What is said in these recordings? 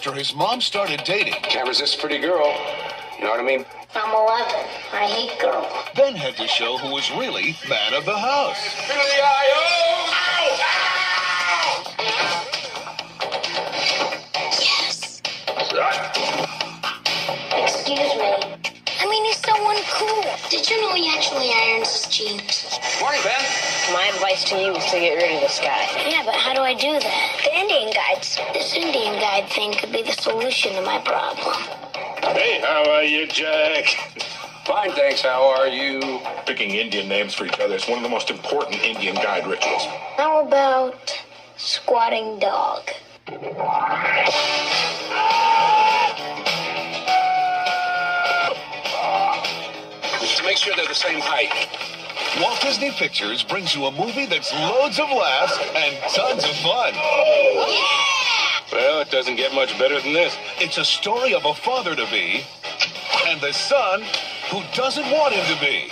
after his mom started dating. Can't resist a pretty girl. You know what I mean? I'm 11. I hate girls. Then had to show who was really man of the house. Yes. Excuse me. I mean, he's so uncool. Did you know he actually irons his jeans? Morning, Ben. My advice to you is to get rid of this guy. Yeah, but how do I do that? The Indian guides. This Indian guide thing could be the solution to my problem. Hey, how are you, Jack? Fine, thanks. How are you? Picking Indian names for each other is one of the most important Indian guide rituals. How about squatting dog? Just make sure they're the same height. Walt Disney Pictures brings you a movie that's loads of laughs and tons of fun. Well, it doesn't get much better than this. It's a story of a father-to-be and the son who doesn't want him to be.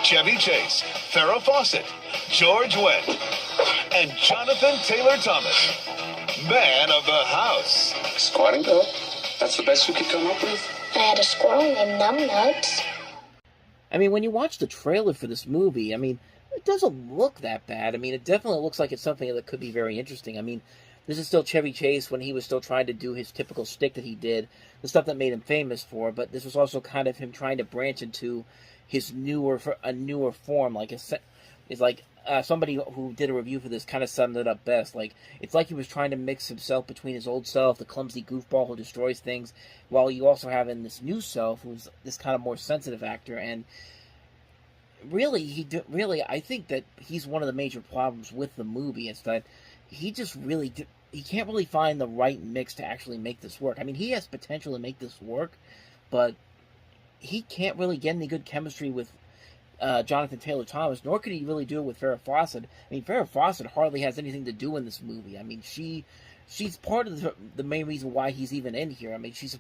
Chevy Chase, Farrah Fawcett, George Wendt, and Jonathan Taylor Thomas. Man of the house. Squatting dog? That's the best you could come up with? I had a squirrel named Numbnuts. I mean, when you watch the trailer for this movie, I mean, it doesn't look that bad. I mean, it definitely looks like it's something that could be very interesting. I mean, this is still Chevy Chase when he was still trying to do his typical shtick that he did, the stuff that made him famous for, but this was also kind of him trying to branch into his newer form. Like, it's like somebody who did a review for this kind of summed it up best. Like, it's like he was trying to mix himself between his old self, the clumsy goofball who destroys things, while you also have in this new self, who's this kind of more sensitive actor. And really, I think that he's one of the major problems with the movie. Is that he just really he can't really find the right mix to actually make this work. I mean, he has potential to make this work, but he can't really get any good chemistry with Jonathan Taylor Thomas, nor could he really do it with Farrah Fawcett. I mean, Farrah Fawcett hardly has anything to do in this movie. I mean, she's part of the main reason why he's even in here. I mean, he's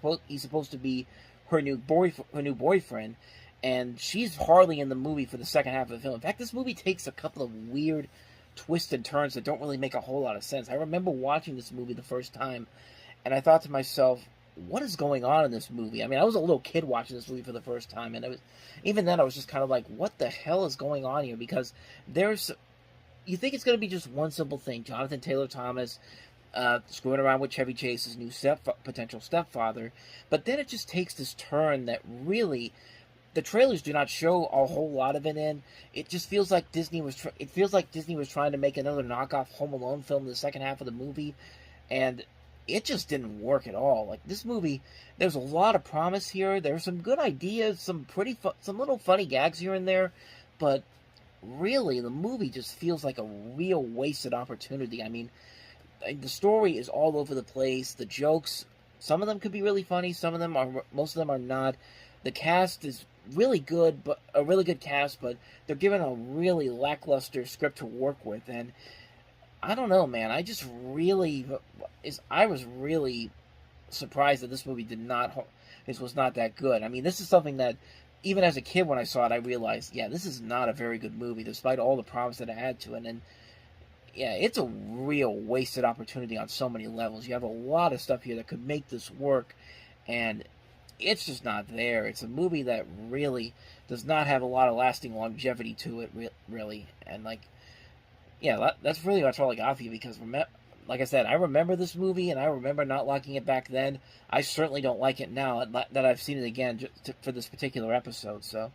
supposed to be her new boyfriend, and she's hardly in the movie for the second half of the film. In fact, this movie takes a couple of weird twists and turns that don't really make a whole lot of sense. I remember watching this movie the first time, and I thought to myself, what is going on in this movie? I mean, I was a little kid watching this movie for the first time, and even then I was just kind of like, what the hell is going on here? Because you think it's going to be just one simple thing, Jonathan Taylor Thomas screwing around with Chevy Chase's new potential stepfather, but then it just takes this turn that really, the trailers do not show a whole lot of it in. It just feels like Disney was trying to make another knockoff Home Alone film in the second half of the movie, and it just didn't work at all. Like, this movie, there's a lot of promise here. There's some good ideas, some little funny gags here and there, but really, the movie just feels like a real wasted opportunity. I mean, the story is all over the place. The jokes, some of them could be really funny, most of them are not. The cast is really good, but a really good cast, but they're given a really lackluster script to work with, and I don't know, man. I was really surprised that this movie was not that good. I mean, this is something that, even as a kid when I saw it, I realized, yeah, this is not a very good movie, despite all the promise that it had to it. And yeah, it's a real wasted opportunity on so many levels. You have a lot of stuff here that could make this work, and it's just not there. It's a movie that really does not have a lot of lasting longevity to it, really. And, like, yeah, that's really much all I got for you, because, like I said, I remember this movie, and I remember not liking it back then. I certainly don't like it now that I've seen it again for this particular episode. So,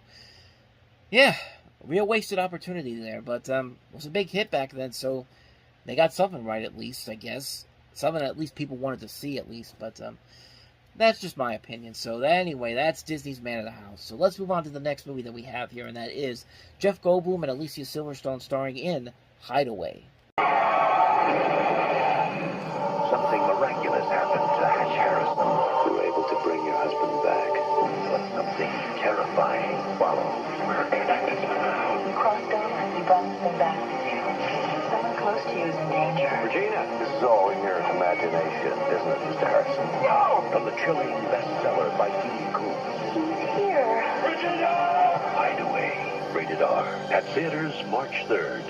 yeah, real wasted opportunity there. But it was a big hit back then, so they got something right at least, I guess. Something at least people wanted to see at least. But that's just my opinion. So anyway, that's Disney's Man of the House. So let's move on to the next movie that we have here, and that is Jeff Goldblum and Alicia Silverstone starring in Hideaway. Something miraculous happened to Hatch Harrison. You were able to bring your husband back. But something terrifying followed. We're connected now. You crossed over and you brought something back with you. Someone close to you is in danger. Regina, this is all in your imagination, isn't it, Mr. Harrison? No! From the chilling bestseller by E. Coombs. He's here. Regina! Hideaway. Rated R. At theaters March 3rd.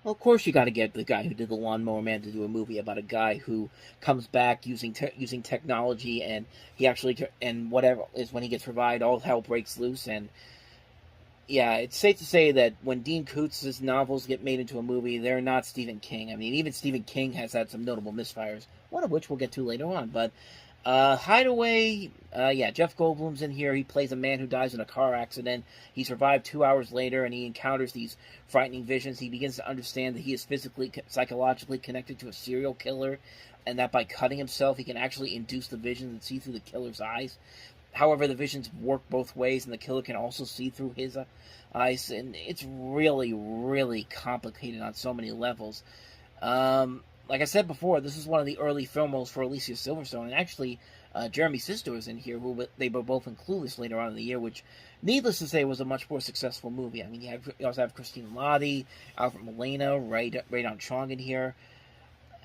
Well, of course you got to get the guy who did The Lawnmower Man to do a movie about a guy who comes back using technology, and he actually, and whatever is when he gets revived, all hell breaks loose. And yeah, it's safe to say that when Dean Koontz' novels get made into a movie, they're not Stephen King. I mean, even Stephen King has had some notable misfires, one of which we'll get to later on. But Hideaway, yeah, Jeff Goldblum's in here. He plays a man who dies in a car accident. He survived 2 hours later, and he encounters these frightening visions. He begins to understand that he is physically, psychologically connected to a serial killer, and that by cutting himself, he can actually induce the visions and see through the killer's eyes. However, the visions work both ways, and the killer can also see through his eyes, and it's really, really complicated on so many levels. Like I said before, this is one of the early film roles for Alicia Silverstone, and actually, Jeremy Sisto is in here, who they were both in Clueless later on in the year, which, needless to say, was a much more successful movie. I mean, you also have Christine Lottie, Alfred Molina, Raydon Chong in here.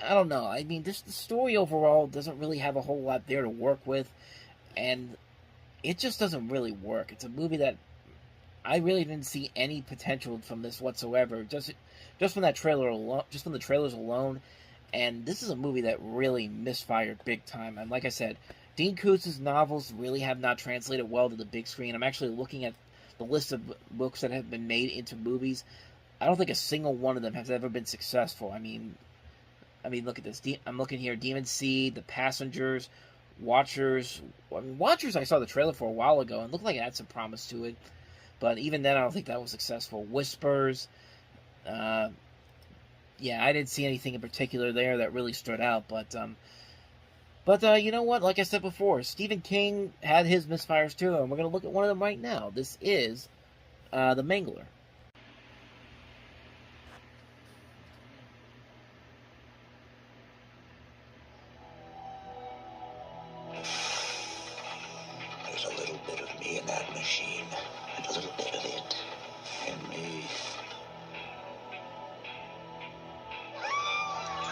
I don't know. I mean, the story overall doesn't really have a whole lot there to work with, and it just doesn't really work. It's a movie that I really didn't see any potential from this whatsoever. Just from that trailer alone, just from the trailers alone. And this is a movie that really misfired big time. And like I said, Dean Koontz' novels really have not translated well to the big screen. I'm actually looking at the list of books that have been made into movies. I don't think a single one of them has ever been successful. I mean, look at this. I'm looking here. Demon Seed, The Passengers, Watchers. I mean, Watchers I saw the trailer for a while ago and looked like it had some promise to it. But even then, I don't think that was successful. Whispers. Yeah, I didn't see anything in particular there that really stood out, but you know what? Like I said before, Stephen King had his misfires too, and we're going to look at one of them right now. This is The Mangler. There's a little bit of me in that machine, and a little bit of it in me.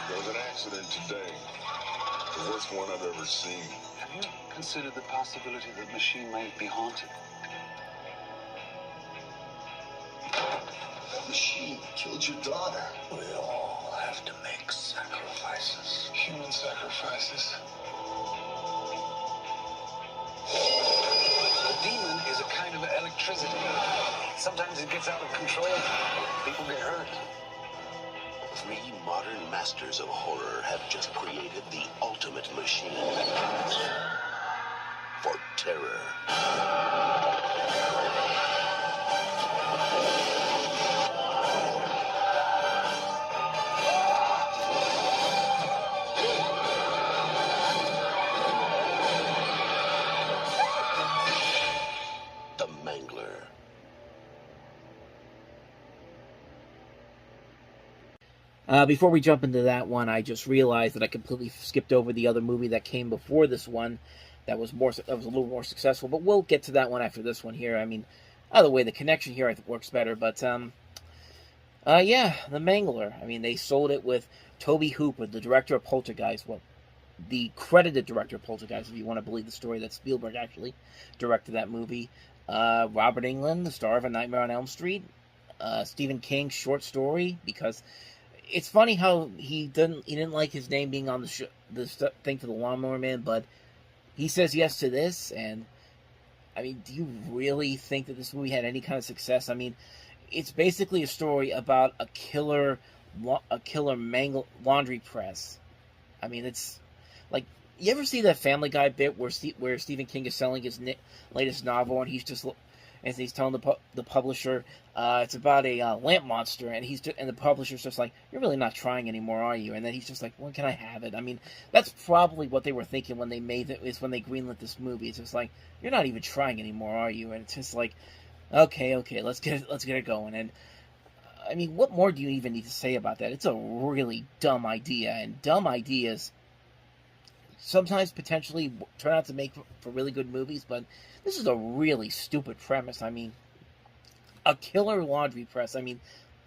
There was an accident today. The worst one I've ever seen. Have you considered the possibility that the machine might be haunted? That machine killed your daughter. We all have to make sacrifices. Human sacrifices. The demon is a kind of electricity. Sometimes it gets out of control. People get hurt. 3 modern masters of horror have just created the ultimate machine for terror. The Mangler. Before we jump into that one, I just realized that I completely skipped over the other movie that came before this one that was a little more successful, but we'll get to that one after this one here. I mean, either way, the connection here I think works better, but yeah, The Mangler. I mean, they sold it with Tobe Hooper, the director of Poltergeist, well, the credited director of Poltergeist, if you want to believe the story that Spielberg actually directed that movie. Robert Englund, the star of A Nightmare on Elm Street. Stephen King's short story, because it's funny how he didn't like his name being on the thing for The Lawnmower Man, but he says yes to this, and I mean, do you really think that this movie had any kind of success? I mean, it's basically a story about a killer laundry press. I mean, it's like, you ever see that Family Guy bit where Stephen King is selling his latest novel, and he's telling the publisher it's about a lamp monster, and the publisher's just like, "You're really not trying anymore, are you?" And then he's just like, "When can I have it?" I mean, that's probably what they were thinking when they made it. Is when they greenlit this movie. It's just like, "You're not even trying anymore, are you?" And it's just like, okay, let's get it going. And I mean, what more do you even need to say about that? It's a really dumb idea, and dumb ideas sometimes potentially turn out to make for really good movies, but this is a really stupid premise. I mean, a killer laundry press. I mean,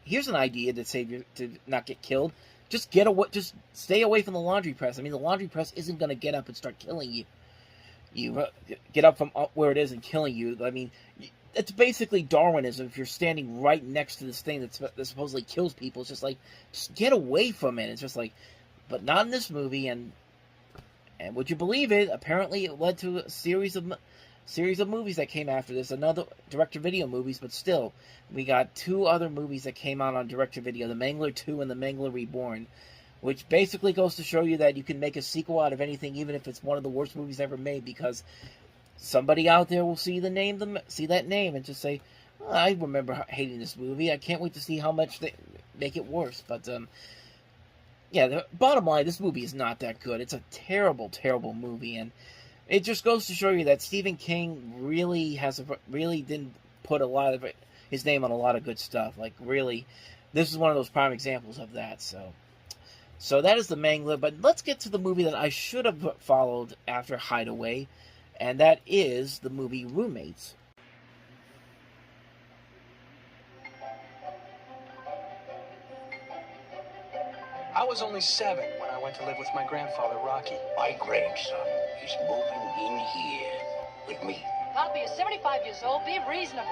here's an idea to not get killed. Just stay away from the laundry press. I mean, the laundry press isn't going to get up and start killing you. Get up from where it is and killing you. I mean, it's basically Darwinism. If you're standing right next to this thing that supposedly kills people, it's just like, just get away from it. It's just like, but not in this movie. And would you believe it? Apparently, it led to a series of movies that came after this. Another direct-to-video movies, but still, we got 2 other movies that came out on direct-to-video: The Mangler 2 and The Mangler Reborn, which basically goes to show you that you can make a sequel out of anything, even if it's one of the worst movies ever made, because somebody out there will see that name and just say, oh, I remember hating this movie. I can't wait to see how much they make it worse. But yeah, the bottom line, this movie is not that good. It's a terrible, terrible movie, and it just goes to show you that Stephen King really didn't put a lot of his name on a lot of good stuff. Like, really, this is one of those prime examples of that. So that is The Mangler. But let's get to the movie that I should have followed after Hideaway, and that is the movie Roommates. I was only 7 when I went to live with my grandfather, Rocky. My grandson is moving in here with me. Poppy is 75 years old. Be reasonable.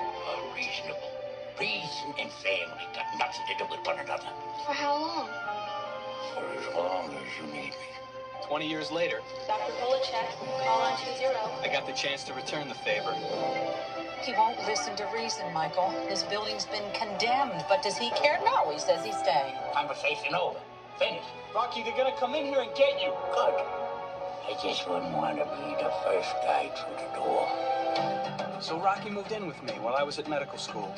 Reasonable. Reason and family got nothing to do with one another. For how long? For as long as you need me. 20 years later, Dr. Polachek, call on 20. I got the chance to return the favor. He won't listen to reason, Michael. His building's been condemned, but does he care? No, he says he's staying. Conversation over. Finished. Rocky, they're gonna come in here and get you. Good. I just wouldn't want to be the first guy through the door. So Rocky moved in with me while I was at medical school.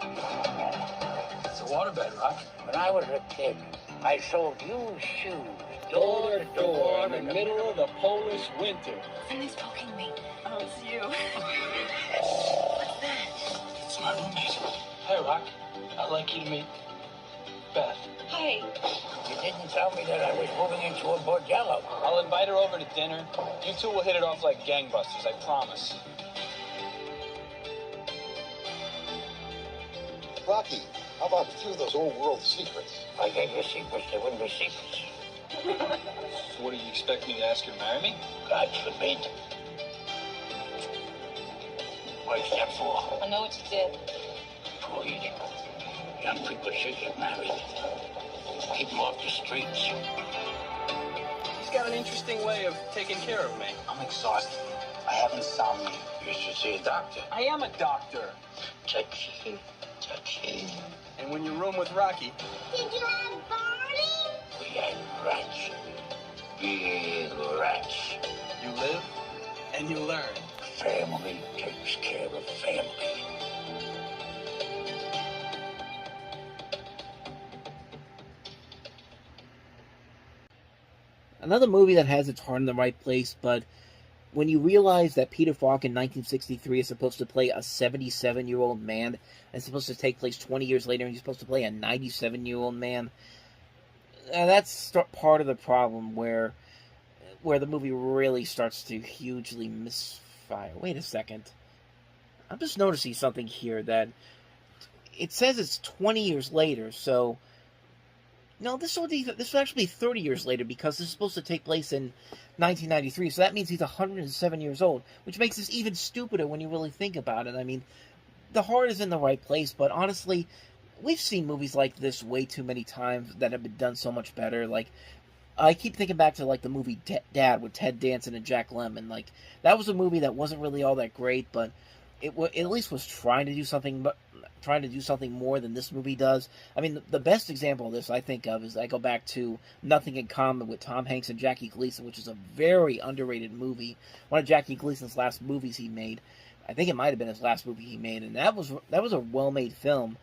It's a waterbed, Rock. When I was a kid, I sold used shoes door to door in the middle of the Polish winter. Somebody's poking me. Oh, it's you. It's my roommate. Hey, Rock. I'd like you to meet Beth. Hey. You didn't tell me that I was moving into a bordello. I'll invite her over to dinner. You two will hit it off like gangbusters, I promise. Rocky, how about a few of those old world secrets? If I gave you secrets, they wouldn't be secrets. So what do you expect me to ask her to marry me? God forbid. What's that for? I know what you did. For you. Young people should get married. Keep them off the streets. She's got an interesting way of taking care of me. I'm exhausted. I have insomnia. You should see a doctor. I am a doctor. Touchy. Touchy. And when you room with Rocky... Did you have Barney? We had rats. Big rats. You live and you learn. Family takes care of family. Another movie that has its heart in the right place, but when you realize that Peter Falk in 1963 is supposed to play a 77-year-old man, and it's supposed to take place 20 years later, and he's supposed to play a 97-year-old man, that's part of the problem where the movie really starts to hugely misfire. Wait a second. I'm just noticing something here that it says it's 20 years later, so... No, this would actually be 30 years later, because this is supposed to take place in 1993, so that means he's 107 years old, which makes this even stupider when you really think about it. I mean, the heart is in the right place, but honestly, we've seen movies like this way too many times that have been done so much better. Like, I keep thinking back to, like, the movie Dad with Ted Danson and Jack Lemmon. Like, that was a movie that wasn't really all that great, but it at least was trying to do something more than this movie does. I mean, the best example of this I think of is I go back to Nothing in Common with Tom Hanks and Jackie Gleason, which is a very underrated movie. One of Jackie Gleason's last movies he made. I think it might have been his last movie he made, and that was a well-made film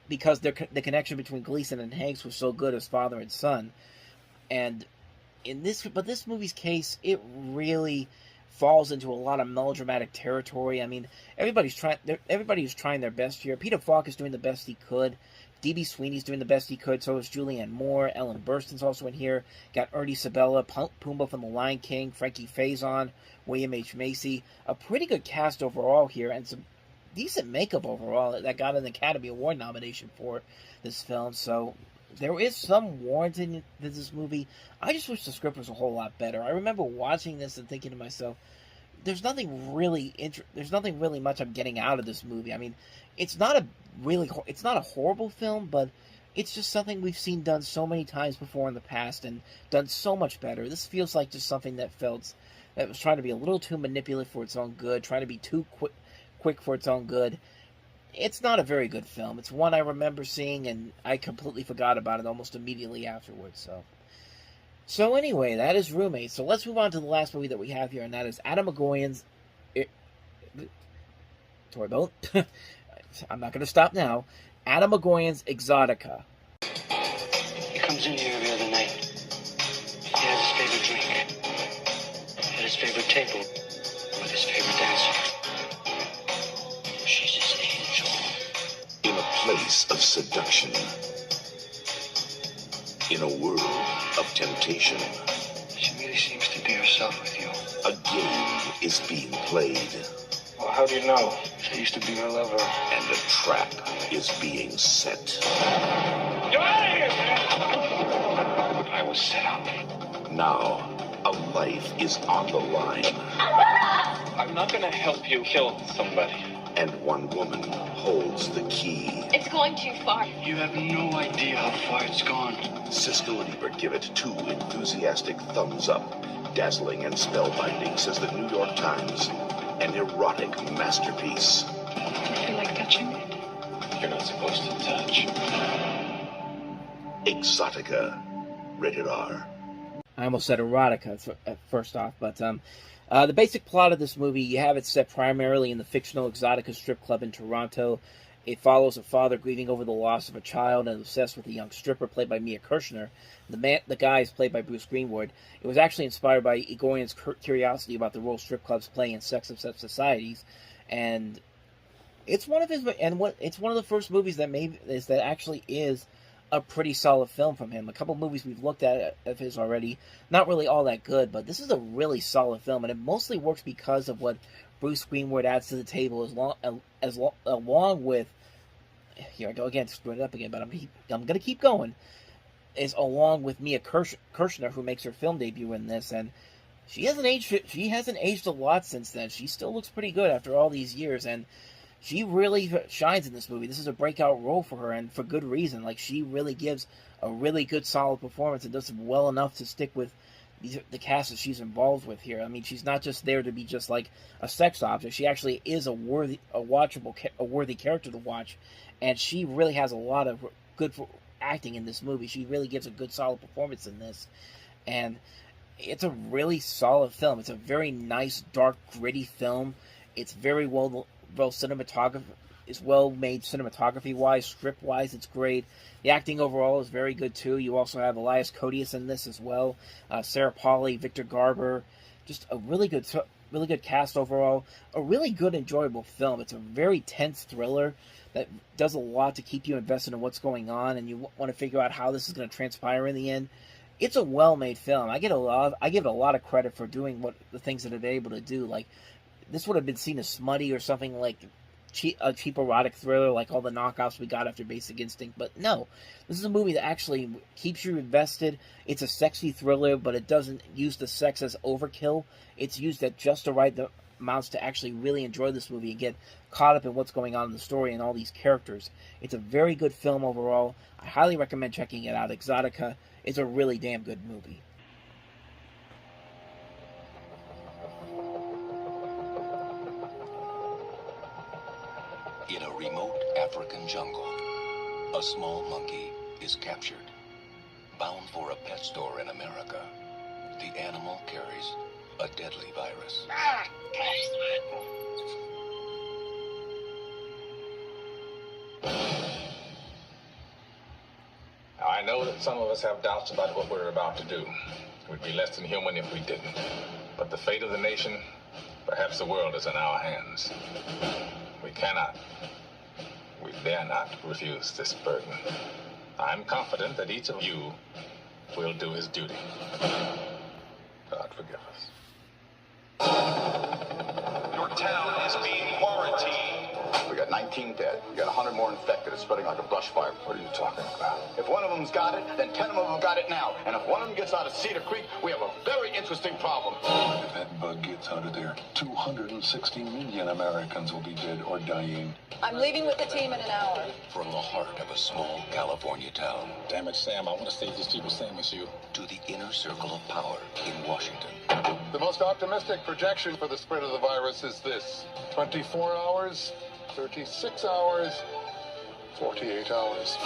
because the connection between Gleason and Hanks was so good as father and son. And this movie's case, it really falls into a lot of melodramatic territory. I mean, everybody's trying their best here. Peter Falk is doing the best he could. D.B. Sweeney's doing the best he could. So is Julianne Moore. Ellen Burstyn's also in here. Got Ernie Sabella, Pumbaa from The Lion King, Frankie Faison, William H. Macy. A pretty good cast overall here, and some decent makeup overall that got an Academy Award nomination for this film. So there is some warrant in this movie. I just wish the script was a whole lot better. I remember watching this and thinking to myself, there's nothing really much I'm getting out of this movie. I mean, it's not a horrible film, but it's just something we've seen done so many times before in the past and done so much better. This feels like just something that was trying to be a little too manipulative for its own good, trying to be too quick for its own good. It's not a very good film. It's one I remember seeing, and I completely forgot about it almost immediately afterwards. So anyway, that is Roommates. So let's move on to the last movie that we have here, and that is Adam McGowan's... Toy Boat. I'm not going to stop now. Adam McGowan's Exotica. He comes in here every other night. He has his favorite drink. At his favorite table. With his favorite dancer. She's his angel. In a place of seduction. In a world of temptation. She really seems to be herself with you. A game is being played. Well, how do you know? I used to be her lover. And a trap is being set. You're out of here, man! I was set up. Now, a life is on the line. I'm not gonna help you kill somebody. And one woman holds the key. It's going too far. You have no idea how far it's gone. Siskel and Ebert give it 2 enthusiastic thumbs up. Dazzling and spellbinding, says the New York Times. An erotic masterpiece. Do you feel like touching it? You're not supposed to touch. Exotica. Rated R. I almost said erotica first off, but the basic plot of this movie, you have it set primarily in the fictional Exotica strip club in Toronto. It follows a father grieving over the loss of a child and obsessed with a young stripper played by Mia Kirshner. The guy is played by Bruce Greenwood. It was actually inspired by Igorian's curiosity about the role strip clubs play in sex-obsessed societies, and it's one of the first movies that actually is a pretty solid film from him. A couple movies we've looked at of his already, not really all that good, but this is a really solid film, and it mostly works because of what Bruce Greenwood adds to the table, along with, here I go again, screwing it up again, but I'm going to keep going, is along with Mia Kirshner, who makes her film debut in this, and she hasn't aged a lot since then. She still looks pretty good after all these years, and she really shines in this movie. This is a breakout role for her, and for good reason. Like, she really gives a really good, solid performance and does well enough to stick with the cast that she's involved with here. I mean, she's not just there to be just like a sex object. She actually is a worthy character to watch, and she really has a lot of good acting in this movie. She really gives a good, solid performance in this, and it's a really solid film. It's a very nice, dark, gritty film. It's very well cinematography. It's well made cinematography wise, script wise. It's great. The acting overall is very good too. You also have Elias Koteas in this as well. Sarah Polley, Victor Garber, just a really good cast overall. A really good, enjoyable film. It's a very tense thriller that does a lot to keep you invested in what's going on, and you want to figure out how this is going to transpire in the end. It's a well-made film. I give it a lot of credit for doing the things that they're able to do. Like, this would have been seen as smutty or something like a cheap erotic thriller like all the knockoffs we got after Basic Instinct, but no, this is a movie that actually keeps you invested. It's a sexy thriller, but it doesn't use the sex as overkill. It's used at just the right amounts to actually really enjoy this movie and get caught up in what's going on in the story and all these characters. It's a very good film overall. I highly recommend checking it out. Exotica is a really damn good movie. In a remote African jungle, a small monkey is captured. Bound for a pet store in America, the animal carries a deadly virus. Now, I know that some of us have doubts about what we're about to do. We'd be less than human if we didn't. But the fate of the nation, perhaps the world, is in our hands. We dare not refuse this burden. I'm confident that each of you will do his duty. God forgive us. Your town is being quarantined. We got 19 dead. We got 100 more infected. It's spreading like a brush fire. What are you talking about? If one of them's got it, then 10 of them have got it now. And if one of them gets out of Cedar Creek, we have a very interesting problem. If that bug gets out of there, 260 million Americans will be dead or dying. I'm leaving with the team in an hour. From the heart of a small California town. Damn it, Sam, I want to save these people same as you. To the inner circle of power in Washington. The most optimistic projection for the spread of the virus is this: 24 hours, 36 hours, 48 hours.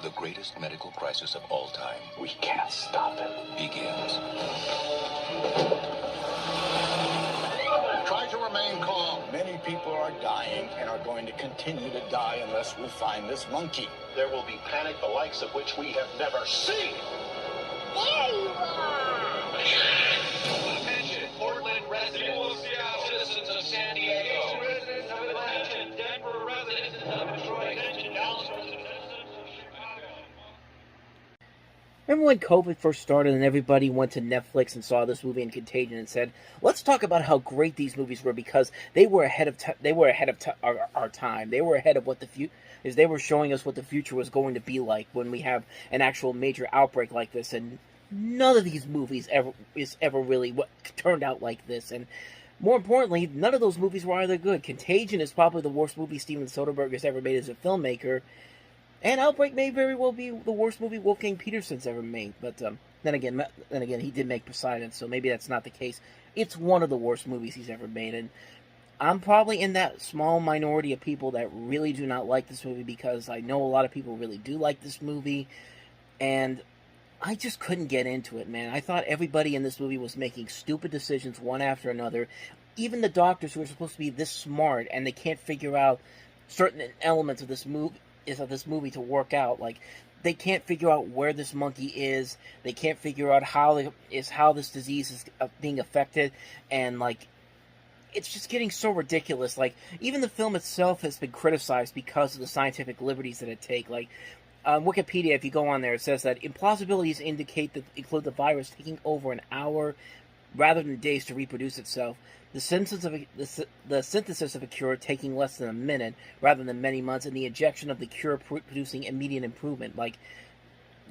The greatest medical crisis of all time. We can't stop him. Begins. Try to remain calm. Many people are dying and are going to continue to die unless we find this monkey. There will be panic the likes of which we have never seen. There you are! Attention, Portland residents, citizens of San Diego, residents of Atlanta, Denver residents of Detroit, attention, Dallas residents of Chicago. Remember when COVID first started and everybody went to Netflix and saw this movie in Contagion and said, "Let's talk about how great these movies were because they were ahead of our time. They were ahead of what the future is. They were showing us what the future was going to be like when we have an actual major outbreak like this." And none of these movies ever really what turned out like this. And more importantly, none of those movies were either good. Contagion is probably the worst movie Steven Soderbergh has ever made as a filmmaker. And Outbreak may very well be the worst movie Wolfgang Petersen's ever made. But then again, he did make Poseidon, so maybe that's not the case. It's one of the worst movies he's ever made, and I'm probably in that small minority of people that really do not like this movie because I know a lot of people really do like this movie, and I just couldn't get into it, man. I thought everybody in this movie was making stupid decisions one after another. Even the doctors who are supposed to be this smart and they can't figure out certain elements of this movie to work out. Like, they can't figure out where this monkey is. They can't figure out how this disease is being affected. And, like, it's just getting so ridiculous. Like, even the film itself has been criticized because of the scientific liberties that it takes. Like, on Wikipedia, if you go on there, it says that implausibilities include the virus taking over an hour rather than days to reproduce itself. The synthesis of a cure taking less than a minute rather than many months, and the injection of the cure producing immediate improvement. Like,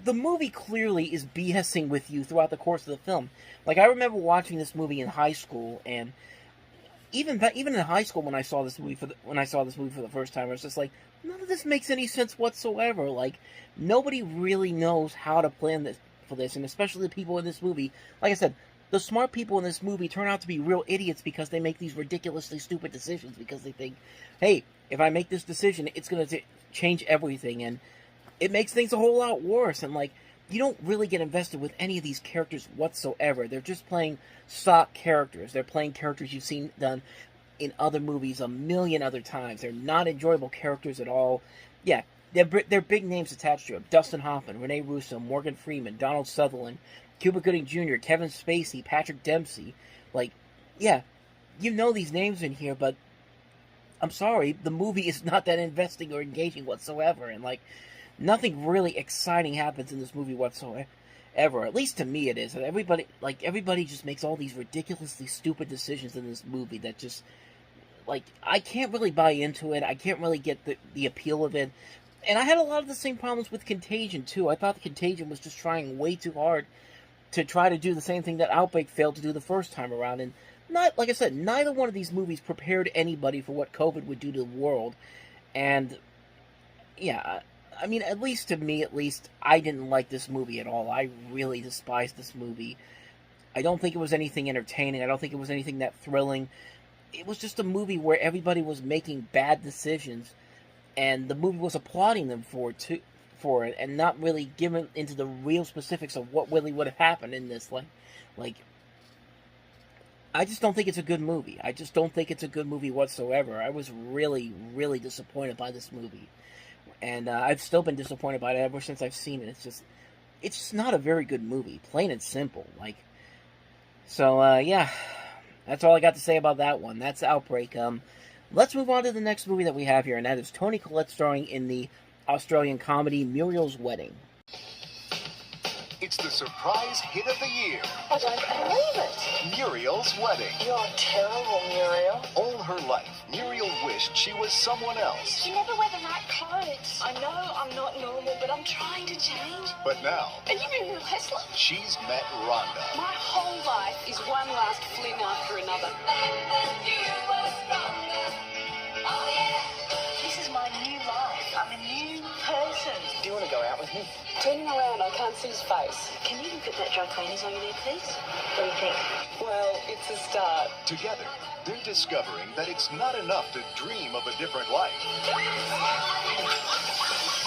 the movie clearly is BSing with you throughout the course of the film. Like, I remember watching this movie in high school, and even in high school when I saw this movie for the first time, I was just like, none of this makes any sense whatsoever. Like, nobody really knows how to plan for this, and especially the people in this movie. Like I said, the smart people in this movie turn out to be real idiots because they make these ridiculously stupid decisions because they think, hey, if I make this decision, it's going to change everything, and it makes things a whole lot worse. And, like, you don't really get invested with any of these characters whatsoever. They're just playing stock characters. They're playing characters you've seen done in other movies a million other times. They're not enjoyable characters at all. Yeah, they're big names attached to them. Dustin Hoffman, Rene Russo, Morgan Freeman, Donald Sutherland, Cuba Gooding Jr., Kevin Spacey, Patrick Dempsey. Like, yeah, you know these names in here, but I'm sorry, the movie is not that investing or engaging whatsoever. And, like, nothing really exciting happens in this movie whatsoever. At least to me it is. And everybody just makes all these ridiculously stupid decisions in this movie that just, like, I can't really buy into it. I can't really get the appeal of it. And I had a lot of the same problems with Contagion, too. I thought Contagion was just trying way too hard to try to do the same thing that Outbreak failed to do the first time around. And, like I said, neither one of these movies prepared anybody for what COVID would do to the world. And, yeah, I mean, at least to me, I didn't like this movie at all. I really despised this movie. I don't think it was anything entertaining. I don't think it was anything that thrilling. It was just a movie where everybody was making bad decisions, and the movie was applauding them for it, and not really giving into the real specifics of what really would have happened in this. Like, I just don't think it's a good movie. I just don't think it's a good movie whatsoever. I was really, really disappointed by this movie. And I've still been disappointed by it ever since I've seen it. It's just not a very good movie, plain and simple. Like, so yeah, that's all I got to say about that one. That's Outbreak. Let's move on to the next movie that we have here, and that is Toni Collette starring in the Australian comedy Muriel's Wedding. It's the surprise hit of the year. I don't believe it. Muriel's Wedding. You're terrible, Muriel. All her life, Muriel wished she was someone else. You never wear the right clothes. I know I'm not normal, but I'm trying to change. But now, Are you a real hustler? she's met Rhonda. My whole life is one last fling after another. This is my new life. I'm a new person. Do you want to go out with me? Turning around, I can't see his face. Can you look at that dry cleaners over there, please? What do you think? Well, it's a start. Together, they're discovering that it's not enough to dream of a different life.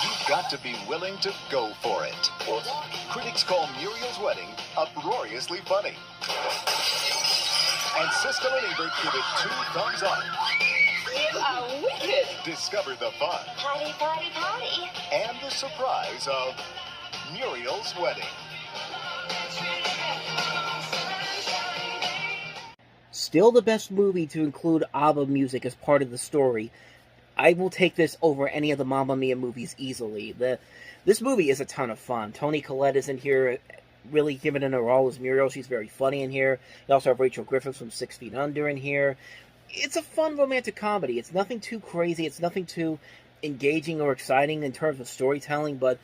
You've got to be willing to go for it. Critics call Muriel's Wedding uproariously funny. And Siskel and Ebert give it 2 thumbs up. You are wicked. Discover the fun Party, party, party. and the surprise of Muriel's Wedding. Still the best movie to include ABBA music as part of the story. I will take this over any of the Mamma Mia movies easily. This movie is a ton of fun. Toni Collette is in here, really giving it her all as Muriel. She's very funny in here. You also have Rachel Griffiths from 6 Feet Under in here. It's a fun romantic comedy. It's nothing too crazy. It's nothing too engaging or exciting in terms of storytelling, but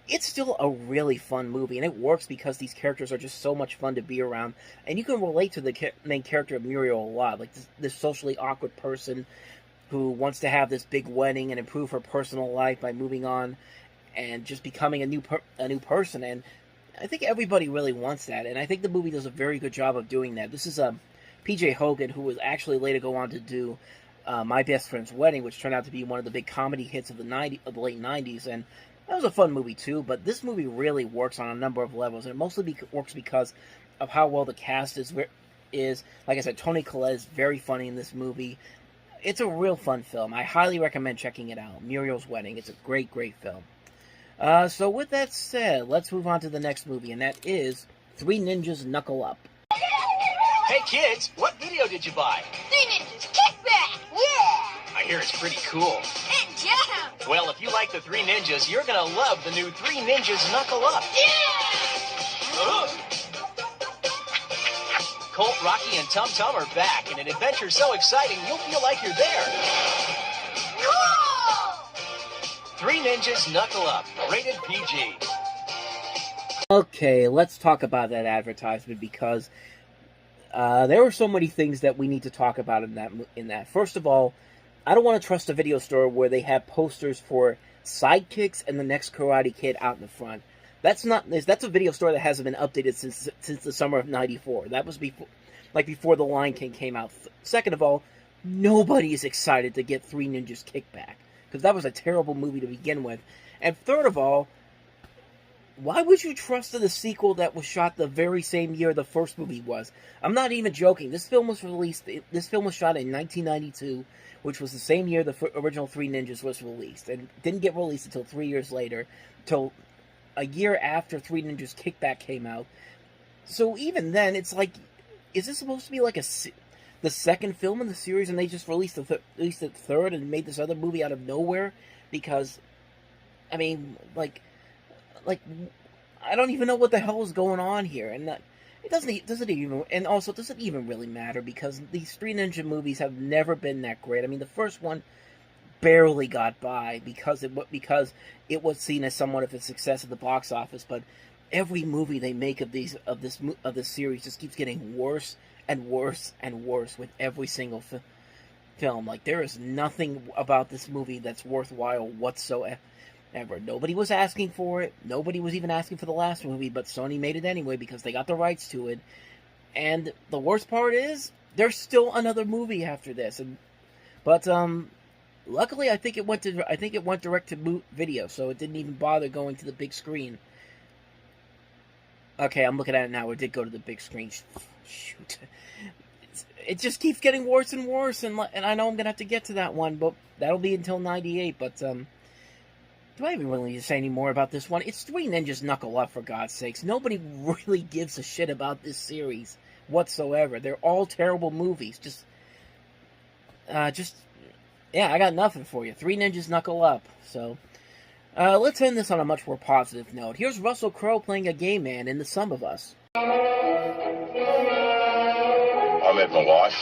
it's still a really fun movie, and it works because these characters are just so much fun to be around, and you can relate to the main character of Muriel a lot, like this socially awkward person who wants to have this big wedding and improve her personal life by moving on and just becoming a new person, and I think everybody really wants that, and I think the movie does a very good job of doing that. This is P.J. Hogan, who was actually later go on to do My Best Friend's Wedding, which turned out to be one of the big comedy hits of the late 90s, and that was a fun movie too, but this movie really works on a number of levels, and it mostly works because of how well the cast is. Like I said, Toni Collette is very funny in this movie. It's a real fun film. I highly recommend checking it out. Muriel's Wedding. It's a great, great film. So with that said, let's move on to the next movie, and that is Three Ninjas Knuckle Up. Hey kids, what video did you buy? Three Ninjas Kickback! Yeah! I hear it's pretty cool. And jump! Well, if you like the Three Ninjas, you're gonna love the new Three Ninjas Knuckle Up. Yeah! Colt, Rocky, and Tum Tum are back in an adventure so exciting you'll feel like you're there. Cool! Three Ninjas Knuckle Up, rated PG. Okay, let's talk about that advertisement because there were so many things that we need to talk about in that. First of all, I don't want to trust a video store where they have posters for Sidekicks and the next Karate Kid out in the front. That's a video store that hasn't been updated since the summer of '94. That was before The Lion King came out. Second of all, nobody is excited to get Three Ninjas Kickback because that was a terrible movie to begin with. And third of all, why would you trust in the sequel that was shot the very same year the first movie was? I'm not even joking. This film was shot in 1992, which was the same year the original Three Ninjas was released, and didn't get released until 3 years later, till a year after Three Ninjas Kickback came out. So even then, it's like, is this supposed to be like the second film in the series, and they just released the third and made this other movie out of nowhere? Because, I mean, like I don't even know what the hell is going on here, and it doesn't even really matter because these Three Ninja movies have never been that great. I mean, the first one barely got by because it was seen as somewhat of a success at the box office, but every movie they make of this series just keeps getting worse and worse and worse with every single film. Like, there is nothing about this movie that's worthwhile whatsoever. Nobody was asking for it. Nobody was even asking for the last movie, but Sony made it anyway because they got the rights to it. And the worst part is, there's still another movie after this. But luckily, I think it went direct to video, so it didn't even bother going to the big screen. Okay, I'm looking at it now. It did go to the big screen. Shoot, it just keeps getting worse and worse. And I know I'm gonna have to get to that one, but that'll be until '98. But do I even really need to say any more about this one? It's Three Ninjas Knuckle Up, for God's sakes. Nobody really gives a shit about this series whatsoever. They're all terrible movies. Yeah, I got nothing for you. Three Ninjas Knuckle Up. So, Let's end this on a much more positive note. Here's Russell Crowe playing a gay man in The Sum of Us. I met my wife,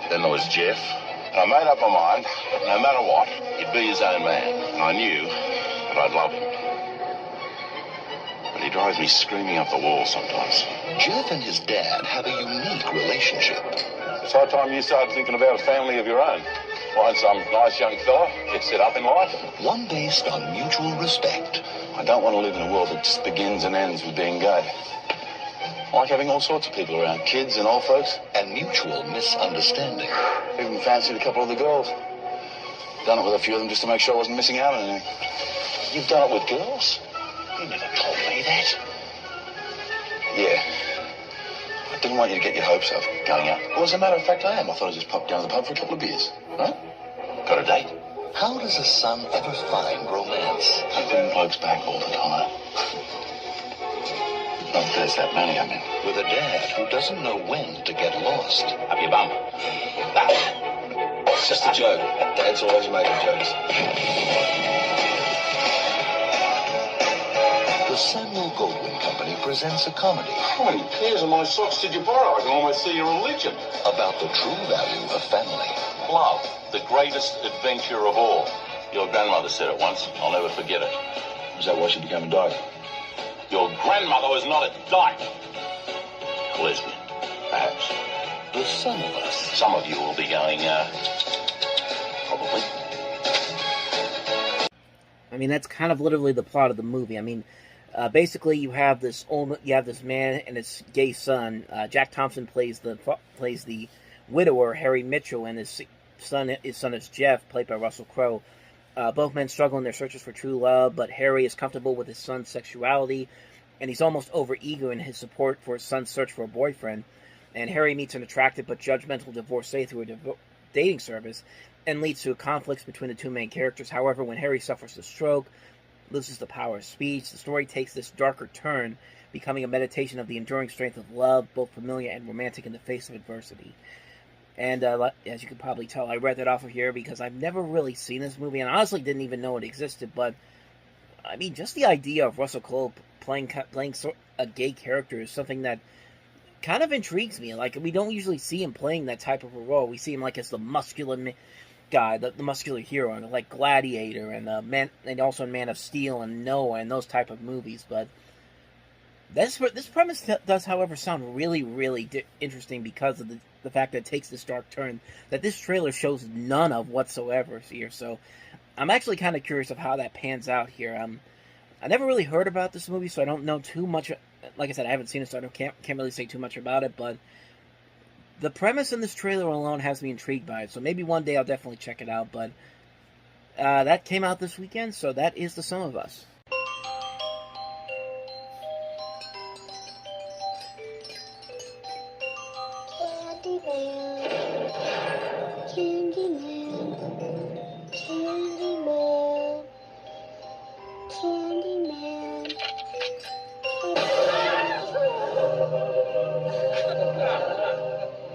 then there was Jeff, and I made up my mind, no matter what, he'd be his own man, and I knew that I'd love him. But he drives me screaming up the wall sometimes. Jeff and his dad have a unique relationship. It's high time you started thinking about a family of your own. Find some nice young fella, get set up in life. One based on mutual respect. I don't want to live in a world that just begins and ends with being gay. I like having all sorts of people around, kids and old folks. And mutual misunderstanding. Even fancied a couple of the girls. Done it with a few of them just to make sure I wasn't missing out on anything. You've done it with girls? You never told me that. Yeah. I didn't want you to get your hopes up going out. Well, as a matter of fact, I am. I thought I'd just pop down to the pub for a couple of beers. Right? Got a date? How does a son ever find romance? I bring blokes back all the time. Not that there's that many, I mean. With a dad who doesn't know when to get lost. Up your bum. It's just a joke. Dad's always making jokes. The Samuel Goldwyn Company presents a comedy. How many pairs of my socks did you borrow? I can almost see your religion. About the true value of family. Love, the greatest adventure of all. Your grandmother said it once. I'll never forget it. Was that why she became a dyke? Your grandmother was not a dyke. A lesbian, perhaps. The Sum of Us. Some of you will be going, probably. I mean, that's kind of literally the plot of the movie. I mean, basically, you have this man and his gay son. Jack Thompson plays the widower, Harry Mitchell, and his son is Jeff, played by Russell Crowe. Both men struggle in their searches for true love, but Harry is comfortable with his son's sexuality, and he's almost over-eager in his support for his son's search for a boyfriend. And Harry meets an attractive but judgmental divorcee through a dating service, and leads to conflicts between the two main characters. However, when Harry suffers a stroke, loses the power of speech, the story takes this darker turn, becoming a meditation of the enduring strength of love, both familiar and romantic in the face of adversity. And as you can probably tell, I read that off of here because I've never really seen this movie, and honestly didn't even know it existed. But I mean, just the idea of Russell Crowe playing a gay character is something that kind of intrigues me. Like, we don't usually see him playing that type of a role. We see him like as the muscular guy, the muscular hero, like Gladiator and also in Man of Steel and Noah and those type of movies. But this premise does, however, sound really, really interesting because of the fact that it takes this dark turn that this trailer shows none of whatsoever here. So I'm actually kind of curious of how that pans out here. I never really heard about this movie, so I don't know too much. Like I said, I haven't seen it, so I can't really say too much about it. But the premise in this trailer alone has me intrigued by it, so maybe one day I'll definitely check it out. But that came out this weekend, so that is The Sum of Us.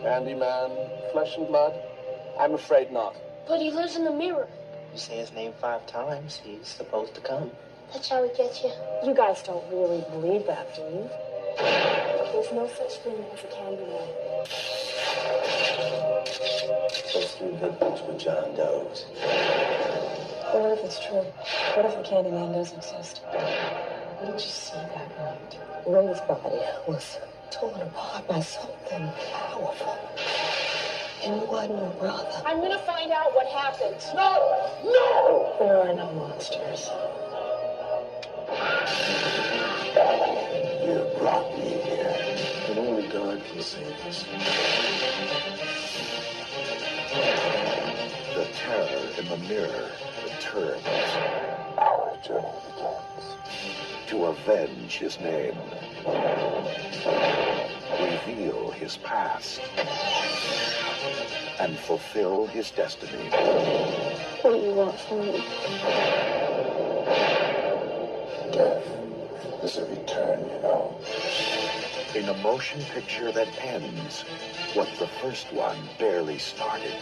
Candyman, flesh and blood? I'm afraid not. But he lives in the mirror. You say his name 5 times, he's supposed to come. That's how he gets you. You guys don't really believe that, do you? There's no such thing as a Candyman. Those 3 victims were John Doe's. What if it's true? What if a Candyman does exist? What did you see that night? Ray's body was torn apart by something powerful. And it wasn't your brother. I'm gonna find out what happened. No! No! There are no monsters. You brought me here. And only God can save us. The terror in the mirror returns. Our journey begins. To avenge his name. Reveal his past. And fulfill his destiny. What do you want from me? Death is a return, you know. In a motion picture that ends what the first one barely started.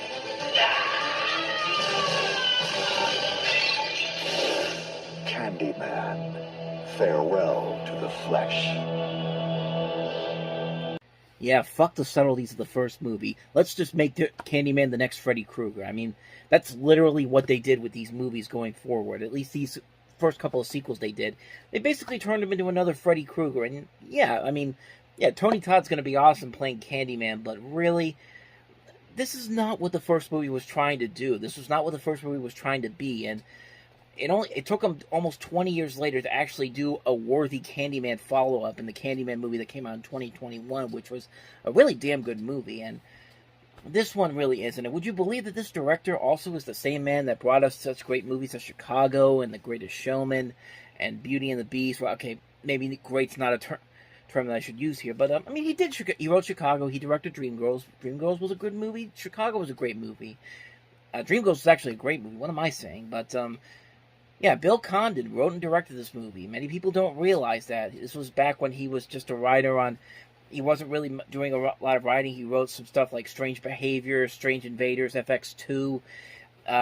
farewell to the flesh. Yeah, fuck the subtleties of the first movie. Let's just make Candyman the next Freddy Krueger. I mean, that's literally what they did with these movies going forward. At least these first couple of sequels they did. They basically turned him into another Freddy Krueger. And yeah, I mean, yeah, Tony Todd's going to be awesome playing Candyman, but really, this is not what the first movie was trying to do. This was not what the first movie was trying to be. And it took them almost 20 years later to actually do a worthy Candyman follow-up in the Candyman movie that came out in 2021, which was a really damn good movie, and this one really isn't. And would you believe that this director also is the same man that brought us such great movies as Chicago and The Greatest Showman and Beauty and the Beast? Well, okay, maybe great's not a term that I should use here, but I mean, he wrote Chicago, he directed Dreamgirls. Dreamgirls was a good movie. Chicago was a great movie. Dreamgirls was actually a great movie. What am I saying? But yeah, Bill Condon wrote and directed this movie. Many people don't realize that. This was back when he was just a writer on... He wasn't really doing a lot of writing. He wrote some stuff like Strange Behavior, Strange Invaders, FX2.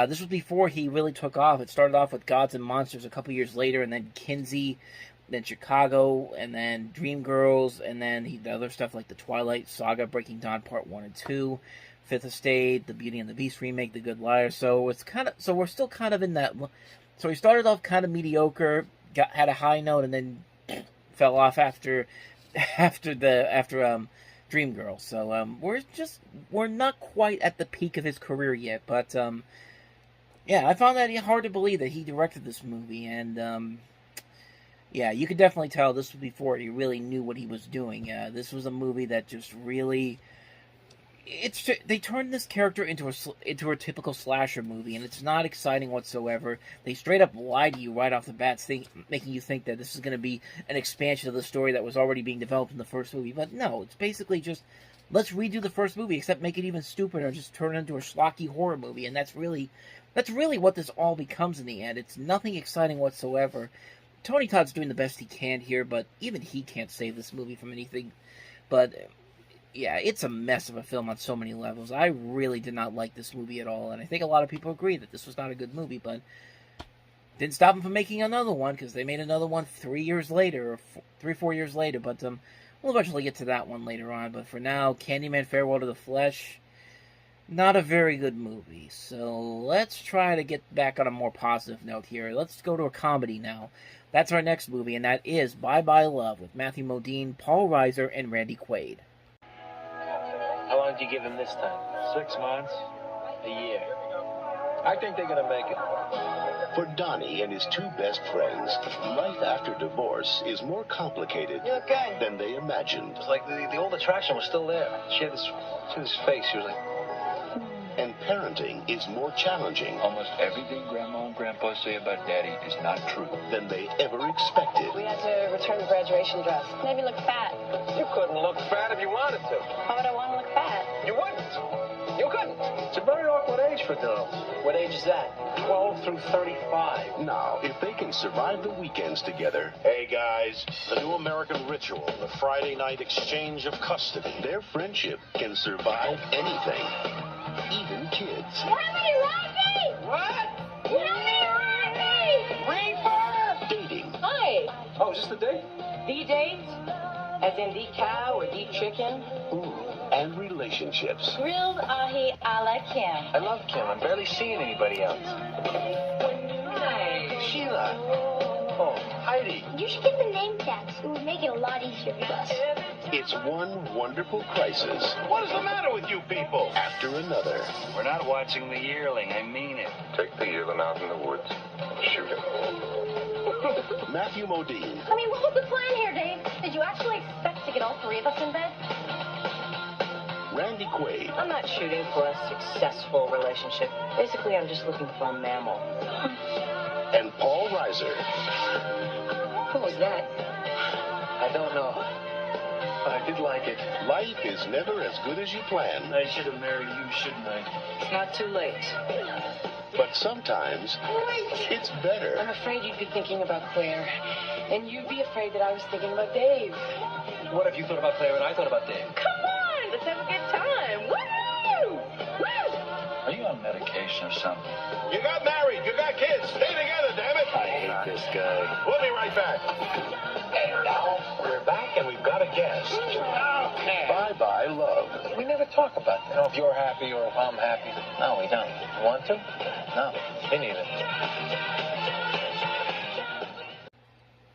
This was before he really took off. It started off with Gods and Monsters a couple years later, and then Kinsey, then Chicago, and then Dreamgirls, and then the other stuff like The Twilight Saga, Breaking Dawn Part 1 and 2, Fifth Estate, The Beauty and the Beast remake, The Good Liar. So we're still kind of in that... So he started off kind of mediocre, had a high note, and then fell off after Dreamgirls. So we're not quite at the peak of his career yet, but yeah, I found that hard to believe that he directed this movie, and yeah, you could definitely tell this was before he really knew what he was doing. This was a movie that just really... They turned this character into a typical slasher movie, and it's not exciting whatsoever. They straight up lie to you right off the bat, making you think that this is going to be an expansion of the story that was already being developed in the first movie. But no, it's basically just, let's redo the first movie, except make it even stupider, just turn it into a schlocky horror movie, and that's really what this all becomes in the end. It's nothing exciting whatsoever. Tony Todd's doing the best he can here, but even he can't save this movie from anything. But... yeah, it's a mess of a film on so many levels. I really did not like this movie at all, and I think a lot of people agree that this was not a good movie, but didn't stop them from making another one, because they made another one 3 years later, or 4 years later, but we'll eventually get to that one later on. But for now, Candyman Farewell to the Flesh, not a very good movie. So let's try to get back on a more positive note here. Let's go to a comedy now. That's our next movie, and that is Bye Bye Love, with Matthew Modine, Paul Reiser, and Randy Quaid. How long did you give him this time? 6 months. A year. I think they're gonna make it. For Donnie and his two best friends, life after divorce is more complicated than they imagined. It was like the old attraction was still there. She had this face. She was like... And parenting is more challenging. Almost everything Grandma and Grandpa say about Daddy is not true. Than they ever expected. We had to return the graduation dress. Made me look fat. You couldn't look fat if you wanted to. Why would I want to look fat? You wouldn't. You couldn't. It's a very awkward age for girls. What age is that? 12 through 35. Now, if they can survive the weekends together... Hey, guys, the new American ritual, the Friday night exchange of custody. Their friendship can survive anything. Even kids. Mommy, Rocky! What? Mommy, Rocky! Reaper! Dating. Hi. Oh, is this the date? The date? As in the cow or the chicken? Ooh. And relationships. Grilled ahi a la Kim. I love Kim. I'm barely seeing anybody else. Hi. Sheila. Oh, Heidi. You should get the name tags. It would make it a lot easier for us. It's one wonderful crisis What is the matter with you people? after another. We're not watching the yearling. I mean it. Take the yearling out in the woods. Shoot him. Matthew Modine, I mean, what was the plan here, Dave? Did you actually expect to get all three of us in bed? Randy Quaid, I'm not shooting for a successful relationship. Basically, I'm just looking for a mammal. and Paul Reiser. Who was that? I don't know. But I did like it. Life is never as good as you plan, I should have married you, shouldn't I? It's not too late. but sometimes it's better. I'm afraid you'd be thinking about Claire. And you'd be afraid that I was thinking about Dave. What if you thought about Claire and I thought about Dave? Come on, let's have a good time. Woo! Woo! Are you on medication or something? You got married. You got kids. Stay together, damn it. I hate this guy. We'll be right back. We're back and we've got a guest. Bye-bye, love. We never talk about, if you're happy or if I'm happy. No, we don't. You want to? No, me neither.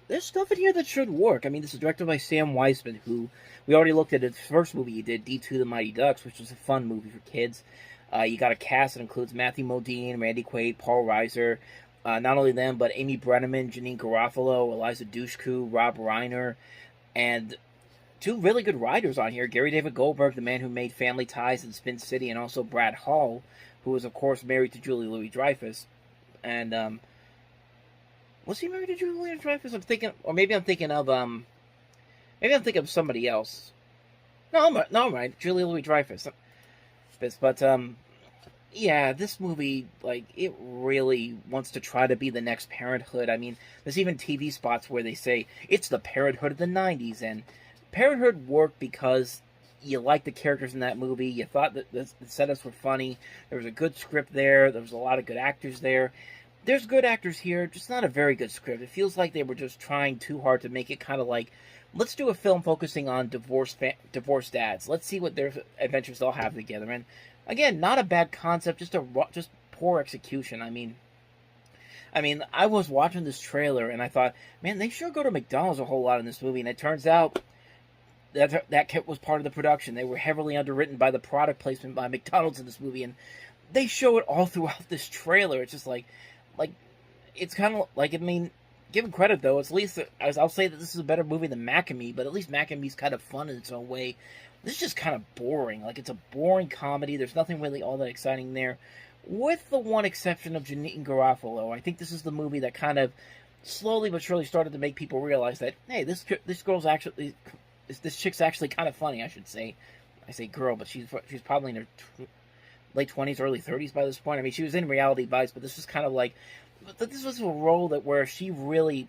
There's stuff in here that should work. I mean, this is directed by Sam Weisman, who we already looked at his first movie he did, D2 The Mighty Ducks, which was a fun movie for kids. You got a cast that includes Matthew Modine, Randy Quaid, Paul Reiser. Not only them, but Amy Brenneman, Janine Garofalo, Eliza Dushku, Rob Reiner, and two really good writers on here. Gary David Goldberg, the man who made Family Ties and Spin City, and also Brad Hall, who was, of course, married to Julie Louis-Dreyfus. And, was he married to Julie Louis-Dreyfus? I'm thinking of somebody else. No, I'm right. Julie Louis-Dreyfus. But, yeah, this movie, it really wants to try to be the next Parenthood. I mean, there's even TV spots where they say, it's the Parenthood of the 90s, and Parenthood worked because you liked the characters in that movie, you thought that the setups were funny, there was a good script there was a lot of good actors there. There's good actors here, just not a very good script. It feels like they were just trying too hard to make it kind of like, let's do a film focusing on divorced dads. Let's see what their adventures they'll have together. And again, not a bad concept, just poor execution. I mean, I was watching this trailer and I thought, man, they sure go to McDonald's a whole lot in this movie. And it turns out that was part of the production. They were heavily underwritten by the product placement by McDonald's in this movie, and they show it all throughout this trailer. It's just like it's kind of like, I mean, give them credit though. At least I'll say that this is a better movie than Mac-A-Me, but at least Mac-A-Me's kind of fun in its own way. This is just kind of boring. It's a boring comedy. There's nothing really all that exciting there, with the one exception of Janine Garofalo. I think this is the movie that kind of slowly but surely started to make people realize that, hey, this chick's actually kind of funny. I should say. I say girl, but she's probably in her late 20s, early 30s by this point. I mean, she was in Reality Bites, but this was kind of like, this was a role where she really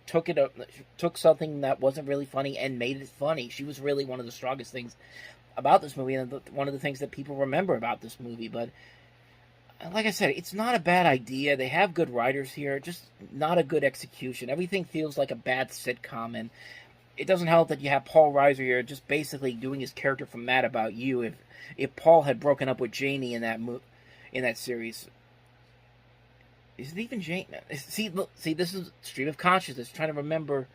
took something that wasn't really funny and made it funny. She was really one of the strongest things about this movie, and one of the things that people remember about this movie. But like I said, it's not a bad idea. They have good writers here, just not a good execution. Everything feels like a bad sitcom, and it doesn't help that you have Paul Reiser here just basically doing his character from Mad About You. If Paul had broken up with Janie in that series. Is it even Janie? See, this is stream of consciousness. Trying to remember.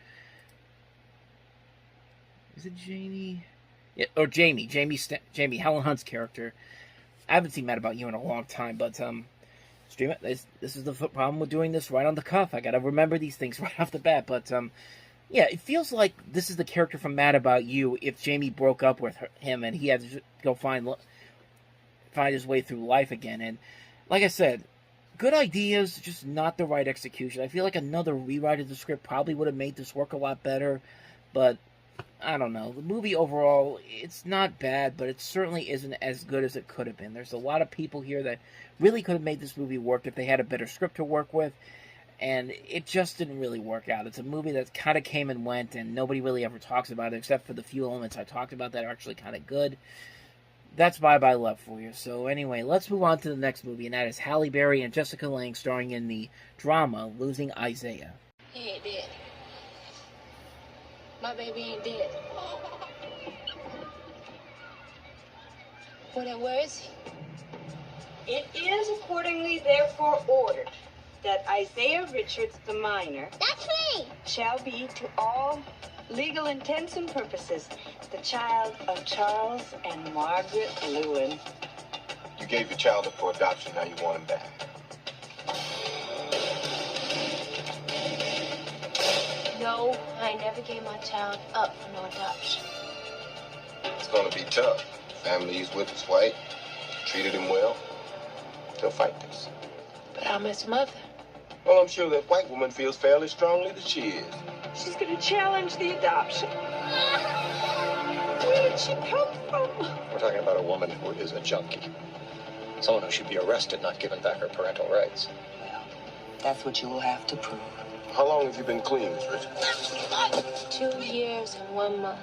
Is it Janie? Yeah, or Jamie, Helen Hunt's character. I haven't seen Mad About You in a long time, but stream it. This is the problem with doing this right on the cuff. I gotta remember these things right off the bat. But yeah, it feels like this is the character from Mad About You if Jamie broke up with him and he had to go find his way through life again. And like I said, good ideas, just not the right execution. I feel like another rewrite of the script probably would have made this work a lot better, but I don't know. The movie overall, it's not bad, but it certainly isn't as good as it could have been. There's a lot of people here that really could have made this movie work if they had a better script to work with, and it just didn't really work out. It's a movie that kind of came and went, and nobody really ever talks about it, except for the few elements I talked about that are actually kind of good. That's Bye Bye Love for you. So anyway, let's move on to the next movie, and that is Halle Berry and Jessica Lange starring in the drama Losing Isaiah. He ain't dead. My baby ain't dead. Well, then where is he? It is accordingly therefore ordered that Isaiah Richards the minor, that's me, shall be to all legal intents and purposes the child of Charles and Margaret Lewin. You gave your child up for adoption, now you want him back. No, I never gave my child up for no adoption. It's gonna be tough. Family's with his white, treated him well. They'll fight this. But I'm his mother. Well, I'm sure that white woman feels fairly strongly that she is. She's gonna challenge the adoption. Where did she come from? We're talking about a woman who is a junkie. Someone who should be arrested, not given back her parental rights. Well, that's what you will have to prove. How long have you been clean, Miss Richards? 2 years and 1 month.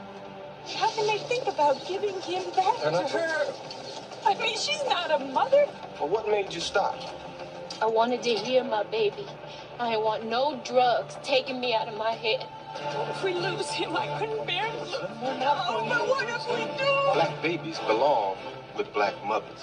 How can they think about giving him back to her? I mean, she's not a mother. Well, what made you stop? I wanted to hear my baby I ain't want no drugs taking me out of my head. If we lose him, I couldn't bear to lose him. Oh, but what if we do? Black babies belong with black mothers.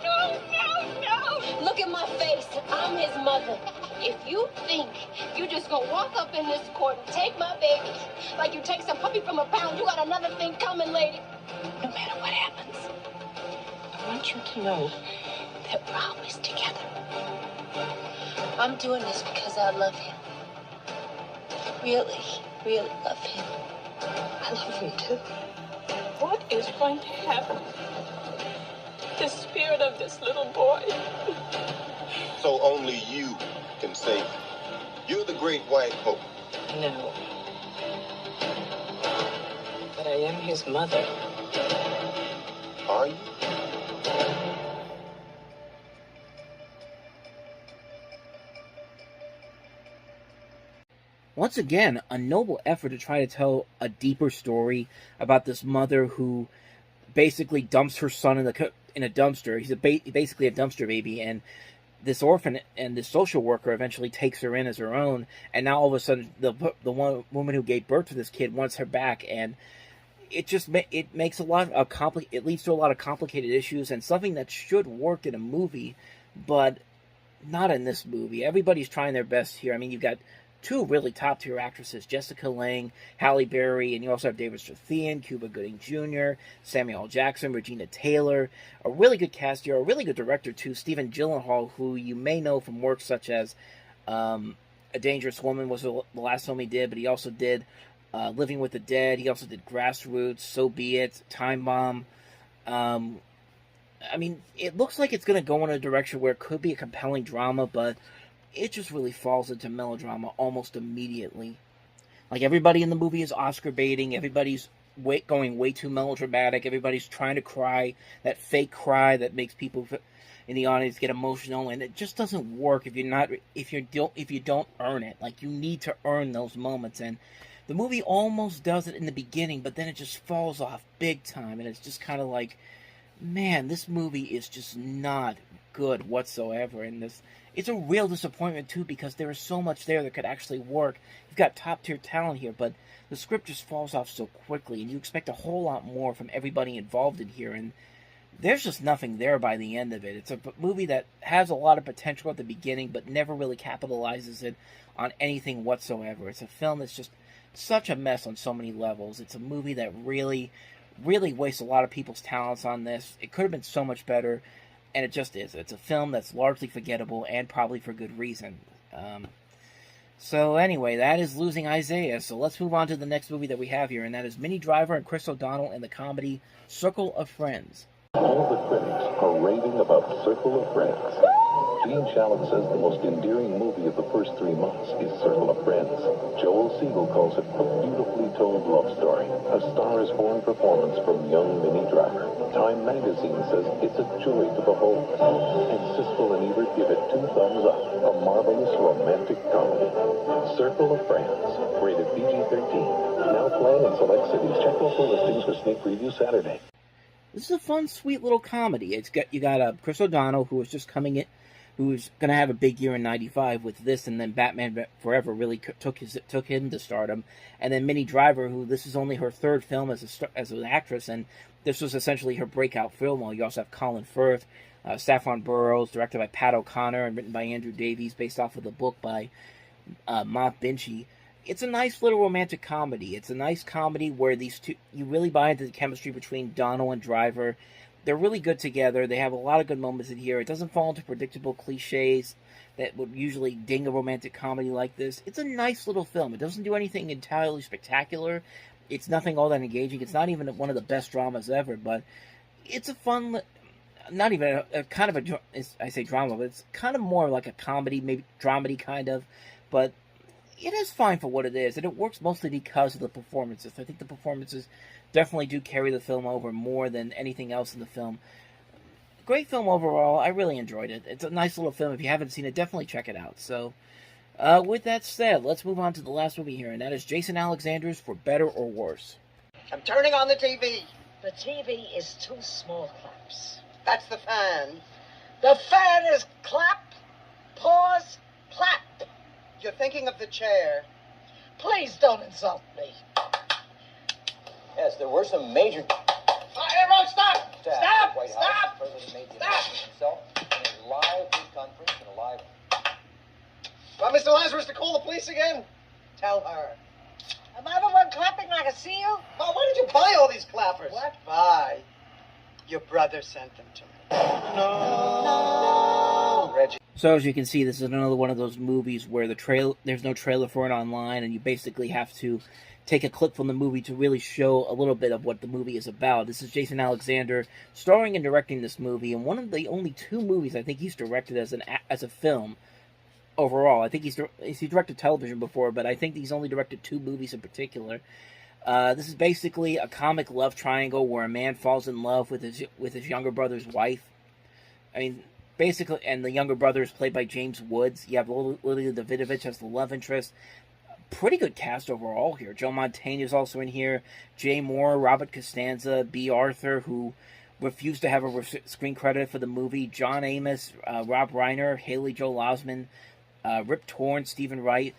No, no, no. Look at my face. I'm his mother. If you think you just gonna walk up in this court and take my baby like you take some puppy from a pound, you got another thing coming, lady. No matter what happens, I want you to know that we're always together. I'm doing this because I love him. Really, really love him. I love him too. What is going to happen? The spirit of this little boy. So only you can save him. You're the great white hope. No. But I am his mother. Are you? Once again, a noble effort to try to tell a deeper story about this mother who basically dumps her son in a dumpster. He's basically a dumpster baby, and this orphan and this social worker eventually takes her in as her own. And now all of a sudden, the one woman who gave birth to this kid wants her back, and it makes a lot of it leads to a lot of complicated issues, and something that should work in a movie, but not in this movie. Everybody's trying their best here. I mean, you've got two really top-tier actresses, Jessica Lange, Halle Berry, and you also have David Strathairn, Cuba Gooding Jr., Samuel L. Jackson, Regina Taylor. A really good cast here, a really good director, too, Stephen Gyllenhaal, who you may know from work such as A Dangerous Woman was the last film he did, but he also did Living with the Dead. He also did Grassroots, So Be It, Time Bomb. I mean, it looks like it's going to go in a direction where it could be a compelling drama, but it just really falls into melodrama almost immediately. Like, everybody in the movie is Oscar baiting, everybody's going way too melodramatic, everybody's trying to cry, that fake cry that makes people in the audience get emotional, and it just doesn't work if you don't earn it. Like, you need to earn those moments, and the movie almost does it in the beginning, but then it just falls off big time, and it's just kind of like, man, this movie is just not good whatsoever, and it's a real disappointment, too, because there is so much there that could actually work. You've got top-tier talent here, but the script just falls off so quickly, and you expect a whole lot more from everybody involved in here, and there's just nothing there by the end of it. It's a movie that has a lot of potential at the beginning, but never really capitalizes it on anything whatsoever. It's a film that's just such a mess on so many levels. It's a movie that really, really wastes a lot of people's talents on this. It could have been so much better, and it just is. It's a film that's largely forgettable, and probably for good reason. So anyway, that is Losing Isaiah. So let's move on to the next movie that we have here, and that is Minnie Driver and Chris O'Donnell in the comedy Circle of Friends. All the critics are raving about Circle of Friends. Gene Shalit says the most endearing movie of the first 3 months is Circle of Friends. Joel Siegel calls it a beautifully told love story, a Star is Born performance from young Minnie Driver. Time magazine says it's a joy to behold. And Siskel and Ebert give it 2 thumbs up, a marvelous romantic comedy. Circle of Friends, rated PG-13. Now playing in select cities. Check local listings for sneak preview Saturday. This is a fun, sweet little comedy. You got Chris O'Donnell, who is just coming in, who's going to have a big year in '95 with this, and then Batman Forever really took him to stardom. And then Minnie Driver, who this is only her 3rd film as an actress, and this was essentially her breakout film. You also have Colin Firth, Saffron Burrows, directed by Pat O'Connor and written by Andrew Davies, based off of the book by Mott Binchy. It's a nice little romantic comedy. It's a nice comedy where these two, you really buy into the chemistry between Donnell and Driver. They're really good together. They have a lot of good moments in here. It doesn't fall into predictable cliches that would usually ding a romantic comedy like this. It's a nice little film. It doesn't do anything entirely spectacular. It's nothing all that engaging. It's not even one of the best dramas ever, but it's a fun, not even a kind of a, I say drama, but it's kind of more like a comedy, maybe dramedy kind of, but it is fine for what it is, and it works mostly because of the performances. I think the performances definitely do carry the film over more than anything else in the film. Great film overall. I really enjoyed it. It's a nice little film. If you haven't seen it, definitely check it out. So, with that said, let's move on to the last movie here, and that is Jason Alexander's For Better or Worse. I'm turning on the TV. The TV is too small, Claps. That's the fan. The fan is clap, pause, clap. thinking of the chair. Please don't insult me. Yes, there were some major... Everyone, stop! Stop! White Stop! House, the President made the announcement himself in a live news conference and a live... Want Mr. Lazarus to call the police again? Tell her. Am I the one clapping like a seal? Oh, why did you buy all these clappers? What? Buy. Your brother sent them to me. No. Reggie. So as you can see, this is another one of those movies where there's no trailer for it online, and you basically have to take a clip from the movie to really show a little bit of what the movie is about. This is Jason Alexander starring and directing this movie, and one of the only 2 movies I think he's directed as a film overall. I think he's directed television before, but I think he's only directed 2 movies in particular. This is basically a comic love triangle where a man falls in love with his younger brother's wife. I mean, basically, and the younger brother is played by James Woods. You have Lily Davidovich as the love interest. Pretty good cast overall here. Joe Mantegna is also in here. Jay Moore, Robert Costanza, B. Arthur, who refused to have a screen credit for the movie. John Amos, Rob Reiner, Haley Joel Osment, Rip Torn, Stephen Wright.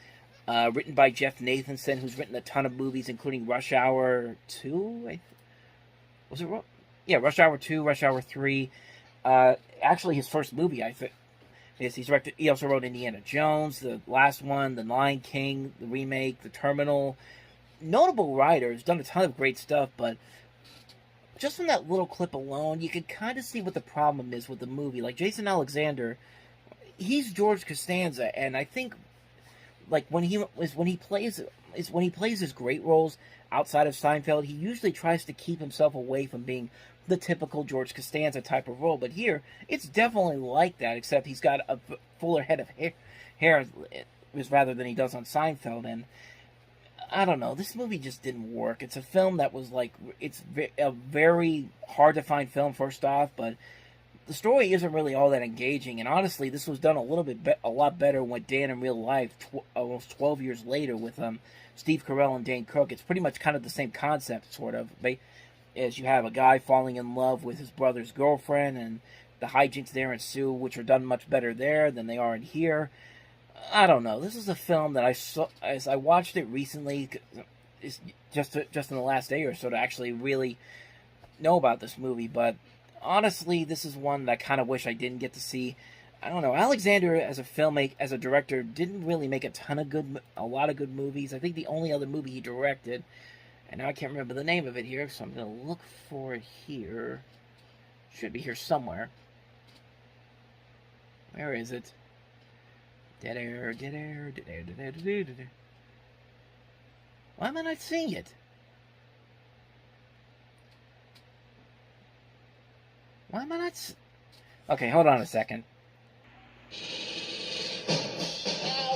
Written by Jeff Nathanson, who's written a ton of movies, including Rush Hour 2. Was it? Yeah, Rush Hour 2, Rush Hour 3. Actually, his first movie, I think. Yes, he also wrote Indiana Jones, the last one, The Lion King, the remake, The Terminal. Notable writer, has done a ton of great stuff, but just from that little clip alone, you can kind of see what the problem is with the movie. Like, Jason Alexander, he's George Costanza, and I think, like, when he plays his great roles outside of Seinfeld, he usually tries to keep himself away from being the typical George Costanza type of role, but here, it's definitely like that, except he's got a fuller head of hair rather than he does on Seinfeld, and I don't know, this movie just didn't work. It's a film that was like, it's a very hard-to-find film, first off, but the story isn't really all that engaging, and honestly, this was done a lot better when Dan in real life, almost 12 years later, with Steve Carell and Dane Cook. It's pretty much kind of the same concept, sort of, as you have a guy falling in love with his brother's girlfriend, and the hijinks there ensue, which are done much better there than they are in here. I don't know. This is a film that I saw, as I watched it recently, just in the last day or so, to actually really know about this movie, but honestly, this is one that I kind of wish I didn't get to see. I don't know. Alexander, as a director, didn't really make a lot of good movies. I think the only other movie he directed, and now I can't remember the name of it here, so I'm going to look for it here. Should be here somewhere. Where is it? Dead air. Why am I not seeing it? Why am I not... Okay, hold on a second.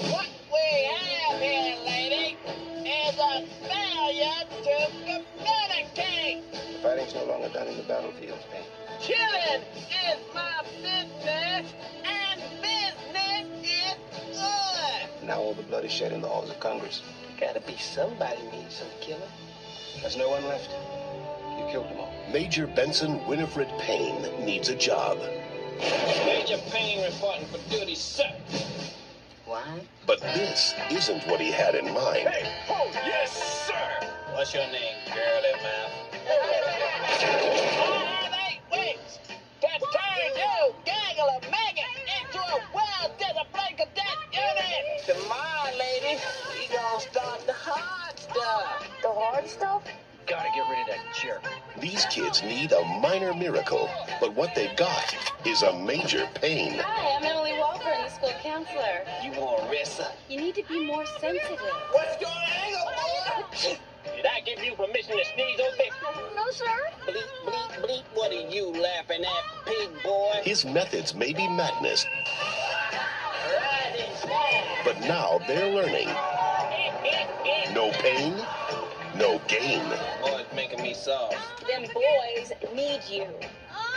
What we have here, lady, is a failure to communicate. Fighting's no longer done in the battlefields, man. Killing is my business, and business is good. Now all the blood is shed in the halls of Congress. Gotta be somebody needs some killing. There's no one left. You killed them all. Major Benson Winifred Payne needs a job. Major Payne reporting for duty, sir. What? But this isn't what he had in mind. Hey, oh, yes, sir. What's your name, girly mouth? I wait to turn you, gaggle of maggot, into a well-disciplined cadet unit. Tomorrow, lady, we gonna start the hard stuff. The hard stuff? Gotta get rid of that jerk. These kids need a minor miracle, but what they've got is a major pain. Hi, I'm Emily Walker, the school counselor. You want Rissa? You need to be more sensitive. What's your angle, boy? Did I give you permission to sneeze, okay? No, sir. Bleep, bleep, bleep. What are you laughing at, pig boy? His methods may be madness, Right inside. but now they're learning. No pain, no gain. Boy's making me soft. Them boys need you.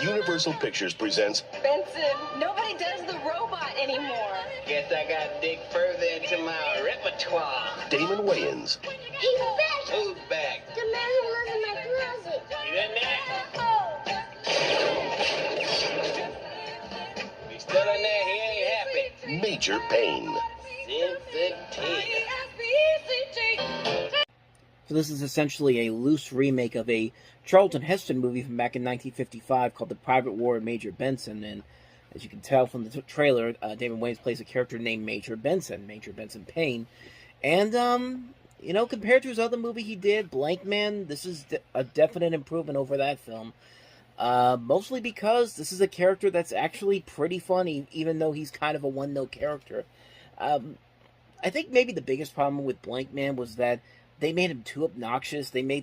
Universal Pictures presents Benson, nobody does the robot anymore. Guess I gotta dig further into my repertoire. Damon Wayans, He's back. Who's back? The man who lives in my closet. You in there? He's still in there. He ain't happy. Major Pain. So this is essentially a loose remake of a Charlton Heston movie from back in 1955 called The Private War of Major Benson, and as you can tell from the trailer, Damon Wayans plays a character named Major Benson Payne, and you know, compared to his other movie he did, Blank Man, this is a definite improvement over that film. Mostly because this is a character that's actually pretty funny, even though he's kind of a one-note character. I think maybe the biggest problem with Blank Man was that they made him too obnoxious. There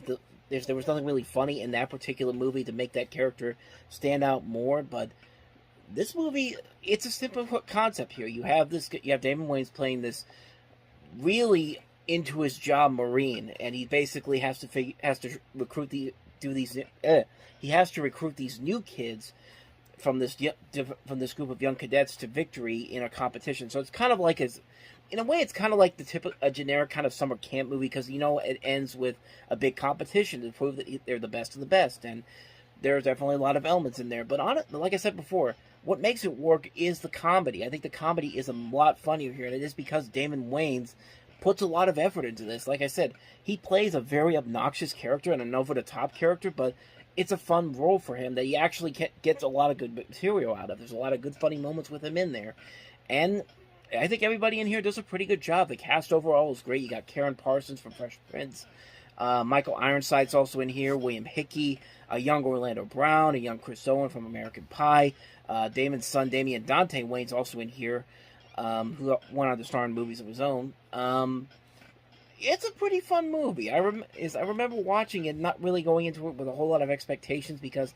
was nothing really funny in that particular movie to make that character stand out more, but this movie, it's a simple concept here. You have Damon Wayans playing this really into his job Marine, and he basically has to recruit these new kids from this group of young cadets to victory in a competition. So it's kind of like in a way, it's kind of like a generic kind of summer camp movie, because, you know, it ends with a big competition to prove that they're the best of the best, and there's definitely a lot of elements in there. But like I said before, what makes it work is the comedy. I think the comedy is a lot funnier here, and it is because Damon Wayans puts a lot of effort into this. Like I said, he plays a very obnoxious character and an over-the-top character, but it's a fun role for him that he actually gets a lot of good material out of. There's a lot of good funny moments with him in there, and I think everybody in here does a pretty good job. The cast overall is great. You got Karen Parsons from Fresh Prince, Michael Ironside's also in here, William Hickey, a young Orlando Brown, a young Chris Owen from American Pie, Damon's son Damian Dante Wayne's also in here, who went on to star in movies of his own. It's a pretty fun movie. I remember watching it, not really going into it with a whole lot of expectations, because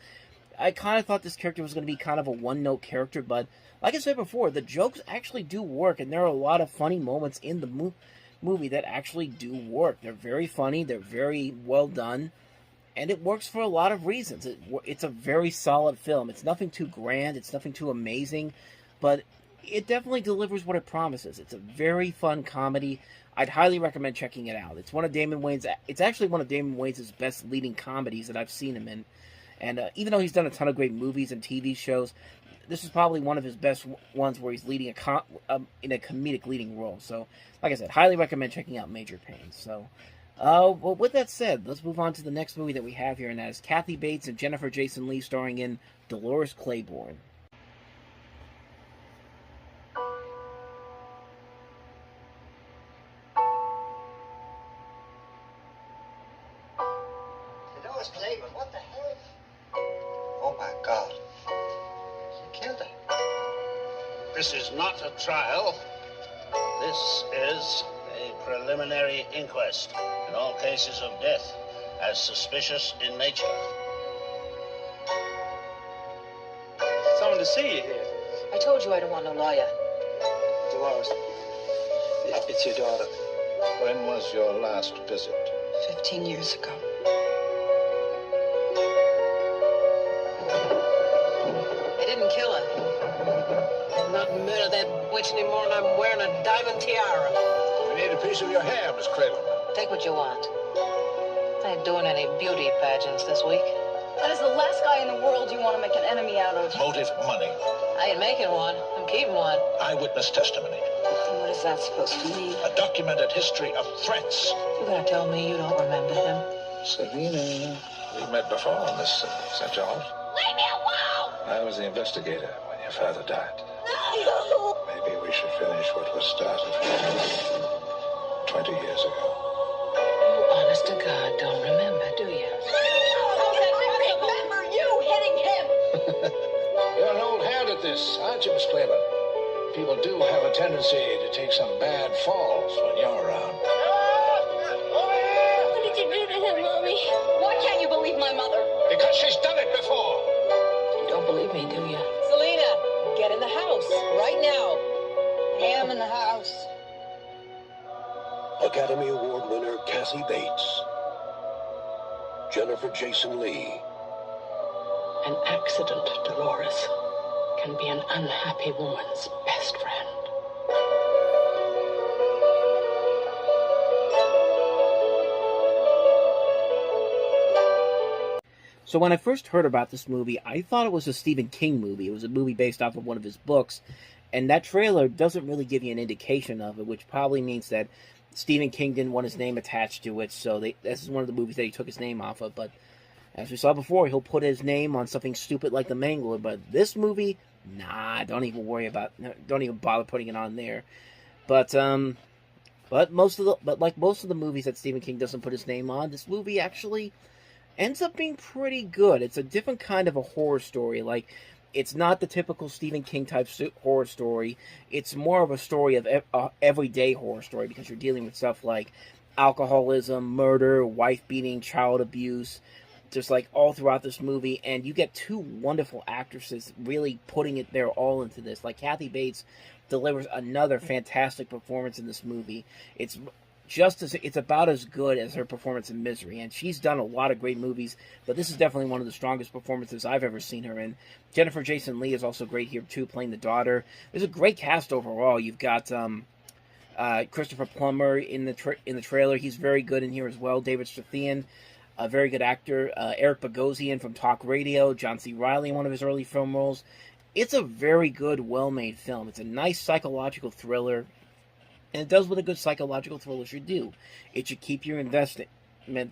I kind of thought this character was going to be kind of a one-note character, but like I said before, the jokes actually do work, and there are a lot of funny moments in the movie that actually do work. They're very funny, they're very well done, and it works for a lot of reasons. It's a very solid film. It's nothing too grand, it's nothing too amazing, but it definitely delivers what it promises. It's a very fun comedy. I'd highly recommend checking it out. It's actually one of Damon Wayans' best leading comedies that I've seen him in. And even though he's done a ton of great movies and TV shows, this is probably one of his best ones where he's leading in a comedic leading role. So, like I said, highly recommend checking out Major Payne. So, well, with that said, let's move on to the next movie that we have here, and that is Kathy Bates and Jennifer Jason Leigh starring in Dolores Claiborne. Dolores Claiborne, what the hell? Oh my God. She killed her. This is not a trial. This is a preliminary inquest in all cases of death as suspicious in nature. Someone to see you here. I told you I don't want no lawyer. Dolores, it's your daughter. When was your last visit? 15 years ago. I didn't kill her. I'm not murder that witch anymore, and I'm wearing a diamond tiara. We need a piece of your hair, Miss Claiborne. Take what you want. I ain't doing any beauty pageants this week. That is the last guy in the world you want to make an enemy out of. Motive, money. I ain't making one. I'm keeping one. Eyewitness testimony. And what is that supposed to mean? A documented history of threats. You gonna tell me you don't remember him? Selena. We met before, Miss St. George. Leave me alone! I was the investigator when your father died. No! Maybe we should finish what was started 20 years ago. You honest to God don't remember, do you? I remember you hitting him! You're an old hand at this, aren't you, Miss Claiborne? People do have a tendency to take some bad falls when you're around. What did you do to him, Mommy? Why can't you believe my mother? Because she's done it before. You don't believe me, do you? Selena, get in the house right now. I am in the house. Academy Award winner Kathy Bates. Jennifer Jason Leigh. An accident, Dolores, can be an unhappy woman's best friend. So when I first heard about this movie, I thought it was a Stephen King movie. It was a movie based off of one of his books. And that trailer doesn't really give you an indication of it, which probably means that Stephen King didn't want his name attached to it, so this is one of the movies that he took his name off of. But as we saw before, he'll put his name on something stupid like The Mangler. But this movie, nah, don't even bother putting it on there. But like most of the movies that Stephen King doesn't put his name on, this movie actually ends up being pretty good. It's a different kind of a horror story. Like, it's not the typical Stephen King type horror story. It's more of a story of everyday horror story, because you're dealing with stuff like alcoholism, murder, wife beating, child abuse, just like all throughout this movie. And you get two wonderful actresses really putting it their all into this. Like, Kathy Bates delivers another fantastic performance in this movie. It's about as good as her performance in Misery, and she's done a lot of great movies, but this is definitely one of the strongest performances I've ever seen her in. Jennifer Jason Leigh is also great here too, playing the daughter. There's a great cast overall. You've got Christopher Plummer in the trailer. He's very good in here as well. David Strathairn, a very good actor. Eric Bogosian from Talk Radio. John C. Reilly in one of his early film roles. It's a very good, well-made film. It's a nice psychological thriller. And it does what a good psychological thriller should do. It should keep your investment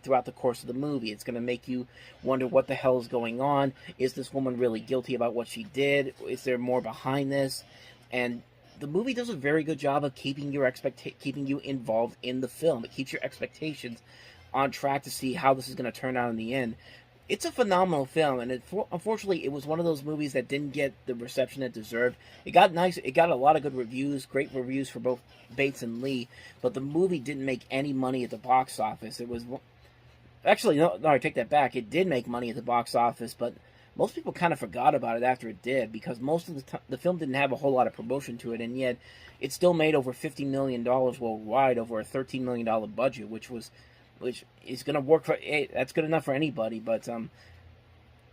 throughout the course of the movie. It's going to make you wonder what the hell is going on. Is this woman really guilty about what she did? Is there more behind this? And the movie does a very good job of keeping you involved in the film. It keeps your expectations on track to see how this is going to turn out in the end. It's a phenomenal film, and unfortunately, it was one of those movies that didn't get the reception it deserved. It got a lot of good reviews, great reviews for both Bates and Lee, but the movie didn't make any money at the box office. It was actually no, I take that back. It did make money at the box office, but most people kind of forgot about it after it did, because most of the film didn't have a whole lot of promotion to it, and yet it still made over $50 million worldwide over a $13 million budget, which is going to work for, that's good enough for anybody. But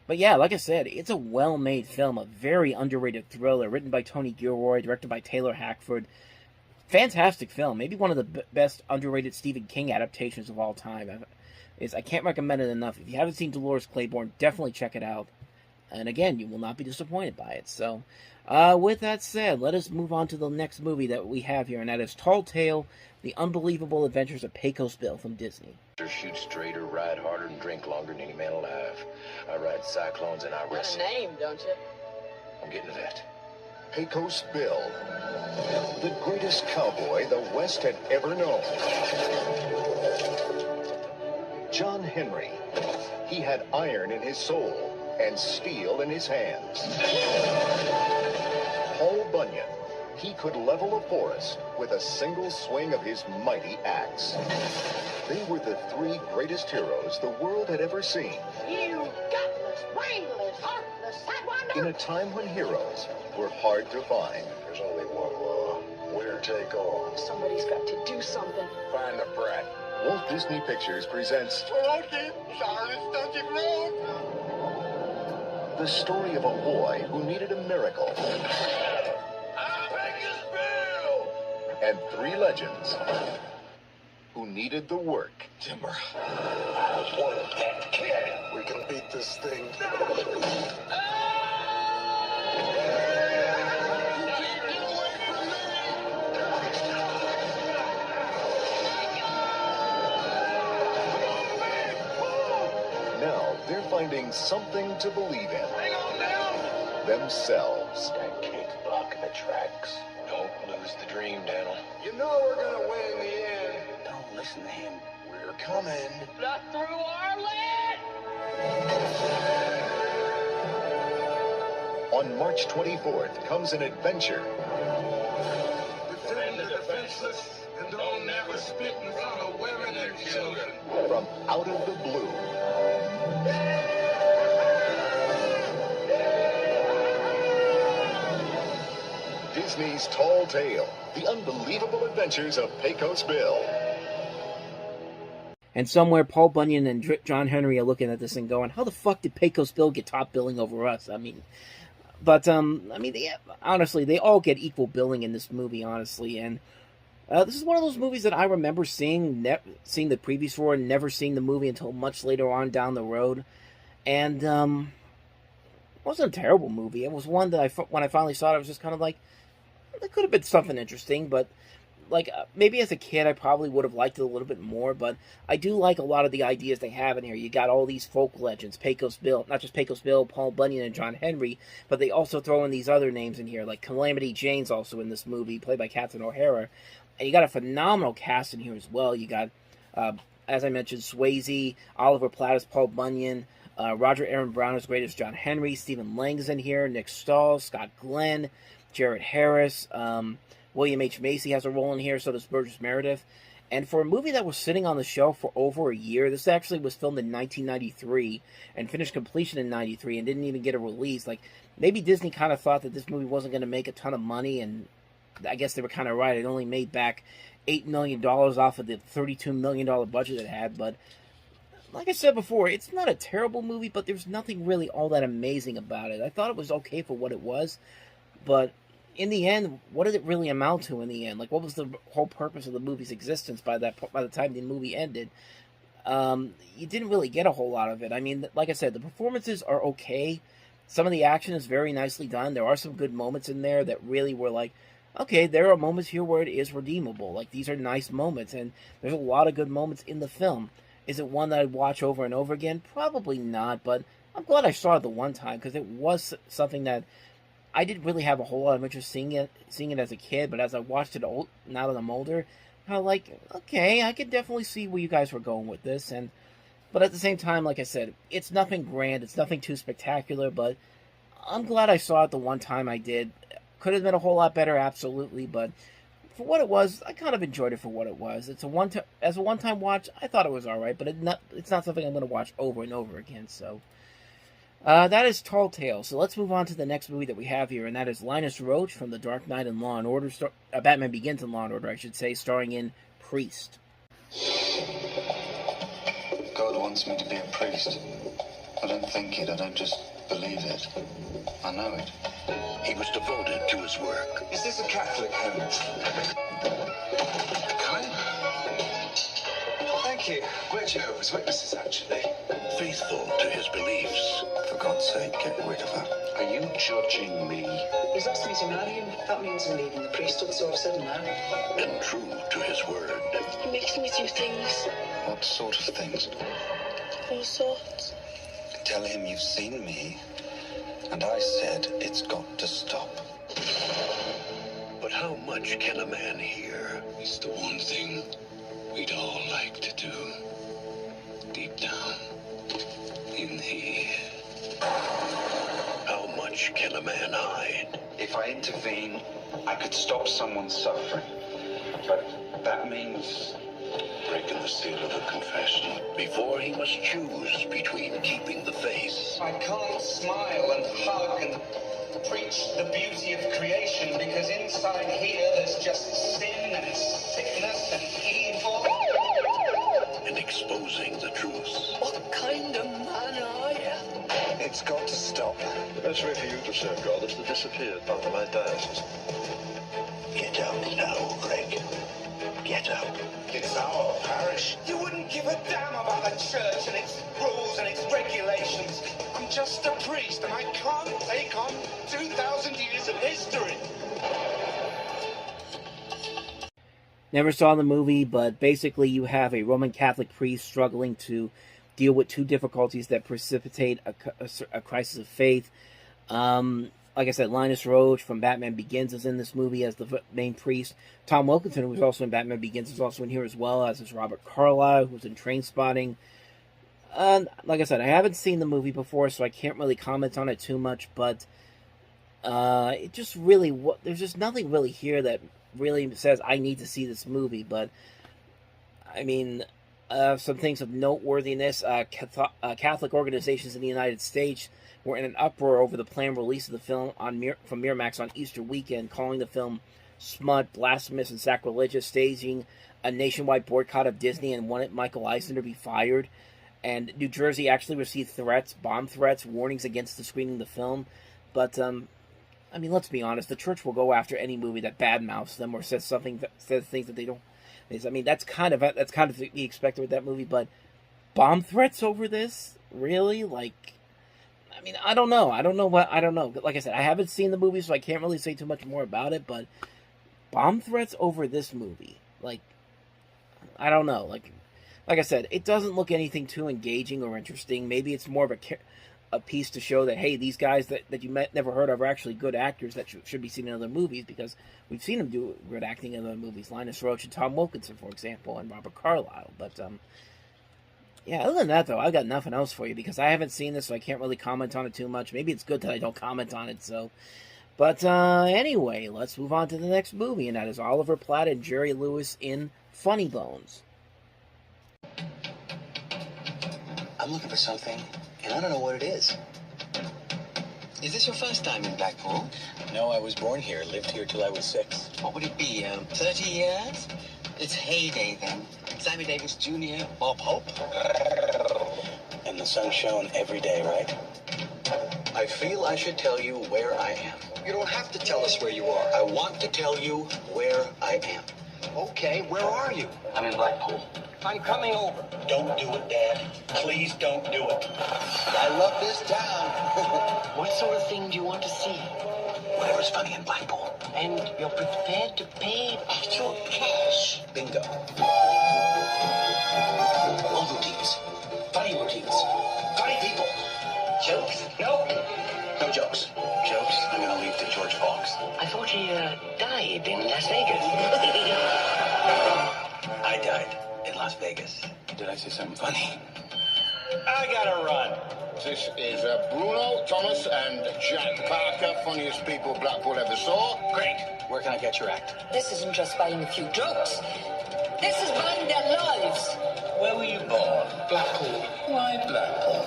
yeah, like I said, it's a well-made film, a very underrated thriller, written by Tony Gilroy, directed by Taylor Hackford. Fantastic film, maybe one of the best underrated Stephen King adaptations of all time. I can't recommend it enough. If you haven't seen Dolores Claiborne, definitely check it out. And again, you will not be disappointed by it. So, with that said, let us move on to the next movie that we have here, and that is Tall Tale: The Unbelievable Adventures of Pecos Bill from Disney. Shoot straighter, ride harder, and drink longer than any man alive. I ride cyclones and I wrestle. Got a name, don't you? I'm getting to that. Pecos Bill, the greatest cowboy the West had ever known. John Henry, he had iron in his soul and steel in his hands. Paul Bunyan, he could level a forest with a single swing of his mighty axe. They were the three greatest heroes the world had ever seen. You gutless, brainless, heartless, sidewinder! In a time when heroes were hard to find. There's only one law. Winner take all. Somebody's got to do something. Find the brat. Walt Disney Pictures presents the story of a boy who needed a miracle. And three legends who needed the work. Timber. I was one of that kid. We can beat this thing. Now they're finding something to believe in. Hang on now. Themselves. That kid's blocking the tracks. Don't lose the dream, Daniel. You know we're gonna win in the end. Don't listen to him. We're coming. Not through our land! On March 24th comes an adventure. Defend the defenseless and don't never spit in front of women and children. From out of the blue. Disney's Tall Tale: The Unbelievable Adventures of Pecos Bill. And somewhere Paul Bunyan and John Henry are looking at this and going, how the fuck did Pecos Bill get top billing over us? Honestly, they all get equal billing in this movie, honestly. And this is one of those movies that I remember seeing the previews for and never seeing the movie until much later on down the road. And it wasn't a terrible movie. It was one that when I finally saw it, I was just kind of like, it could have been something interesting, but like maybe as a kid I probably would have liked it a little bit more, but I do like a lot of the ideas they have in here. You got all these folk legends, Pecos Bill, not just Pecos Bill, Paul Bunyan and John Henry, but they also throw in these other names in here, like Calamity Jane's also in this movie, played by Catherine O'Hara. And you got a phenomenal cast in here as well. You got, as I mentioned, Swayze, Oliver Platt as Paul Bunyan, Roger Aaron Brown as great as John Henry, Stephen Lang's in here, Nick Stahl, Scott Glenn, Jared Harris, William H. Macy has a role in here, so does Burgess Meredith. And for a movie that was sitting on the shelf for over a year, this actually was filmed in 1993 and finished completion in 93 and didn't even get a release. Like, maybe Disney kind of thought that this movie wasn't going to make a ton of money, and I guess they were kind of right. It only made back $8 million off of the $32 million budget it had. But like I said before, it's not a terrible movie, but there's nothing really all that amazing about it. I thought it was okay for what it was, but in the end, what did it really amount to in the end? Like, what was the whole purpose of the movie's existence by the time the movie ended? You didn't really get a whole lot of it. I mean, like I said, the performances are okay. Some of the action is very nicely done. There are some good moments in there that really were like, okay, there are moments here where it is redeemable. Like, these are nice moments, and there's a lot of good moments in the film. Is it one that I'd watch over and over again? Probably not, but I'm glad I saw it the one time, because it was something that I didn't really have a whole lot of interest seeing it as a kid, but as I watched it now that I'm older, I'm like, okay, I could definitely see where you guys were going with this. But at the same time, like I said, it's nothing grand, it's nothing too spectacular, but I'm glad I saw it the one time I did. Could have been a whole lot better, absolutely, but for what it was, I kind of enjoyed it for what it was. As a one-time watch, I thought it was alright, but it's not something I'm going to watch over and over again, so that is Tall Tales. So let's move on to the next movie that we have here, and that is Linus Roach from The Dark Knight and Law and Order. Batman Begins and Law and Order, I should say, starring in Priest. God wants me to be a priest. I don't think it, I don't just believe it. I know it. He was devoted to his work. Is this a Catholic home? Come in. Thank you. We're Jehovah's Witnesses, actually. Faithful to his beliefs. For God's sake, get rid of her. Are you judging me? He's asked me to marry him. That means I'm leaving the priesthood, so I've said no. And true to his word. He makes me do things. What sort of things? All sorts. Tell him you've seen me, and I said it's got to stop. But how much can a man hear? It's the one thing we'd all like to do. Deep down, in here. How much can a man hide? If I intervene, I could stop someone's suffering. But that means Breaking the seal of the confession. Before he must choose between keeping the faith. I can't smile and hug and preach the beauty of creation because inside here there's just sin and sickness and evil. And exposing the truth. What kind of man are you? It's got to stop. The best way for you to serve God is to disappear part of my diocese. Get up now, Greg. Get up. It's our parish. You wouldn't give a damn about the church and its rules and its regulations. I'm just a priest and I can't take on 2,000 years of history. Never saw the movie, but basically you have a Roman Catholic priest struggling to deal with two difficulties that precipitate a crisis of faith. Like I said, Linus Roach from Batman Begins is in this movie as the main priest. Tom Wilkinson, who was also in Batman Begins, is also in here as well, as is Robert Carlyle, who was in Trainspotting. Like I said, I haven't seen the movie before, so I can't really comment on it too much, but it just really... There's just nothing really here that really says I need to see this movie, but I mean, some things of noteworthiness. Catholic organizations in the United States were in an uproar over the planned release of the film from Miramax on Easter weekend, calling the film smut, blasphemous, and sacrilegious, staging a nationwide boycott of Disney, and wanted Michael Eisner to be fired. And New Jersey actually received threats, bomb threats, warnings against the screening of the film. But I mean, let's be honest, the church will go after any movie that badmouths them or says things that they don't. I mean, that's kind of to be expected with that movie. But bomb threats over this, really? Like, I mean, I don't know. Like I said, I haven't seen the movie, so I can't really say too much more about it. But bomb threats over this movie. Like, I don't know. Like I said, it doesn't look anything too engaging or interesting. Maybe it's more of a piece to show that, hey, these guys that you never heard of are actually good actors that should be seen in other movies, because we've seen them do good acting in other movies. Linus Roach and Tom Wilkinson, for example, and Robert Carlyle. But, yeah, other than that, though, I've got nothing else for you, because I haven't seen this, so I can't really comment on it too much. Maybe it's good that I don't comment on it, so... But, anyway, let's move on to the next movie, and that is Oliver Platt and Jerry Lewis in Funny Bones. I'm looking for something, and I don't know what it is. Is this your first time in Blackpool? No, I was born here, lived here till I was 6. What would it be, 30 years? It's heyday then. Sammy Davis Jr., Bob Hope. And the sun shone every day, right? I feel I should tell you where I am. You don't have to tell us where you are. I want to tell you where I am. Okay, where are you? I'm in Blackpool. I'm coming over. Don't do it, Dad. Please don't do it. I love this town. What sort of thing do you want to see? Whatever's funny in Blackpool. And you're prepared to pay actual cash. Bingo. Old routines. Funny routines. Funny people. Jokes? No. No jokes. Jokes? I'm gonna leave to George Fox. I thought he died in Las Vegas. I died in Las Vegas. Did I say something funny? I gotta run. This is Bruno, Thomas, and Jack Parker, funniest people Blackpool ever saw. Great. Where can I get your act? This isn't just buying a few jokes. This is buying their lives. Where were you born? Blackpool. Why Blackpool?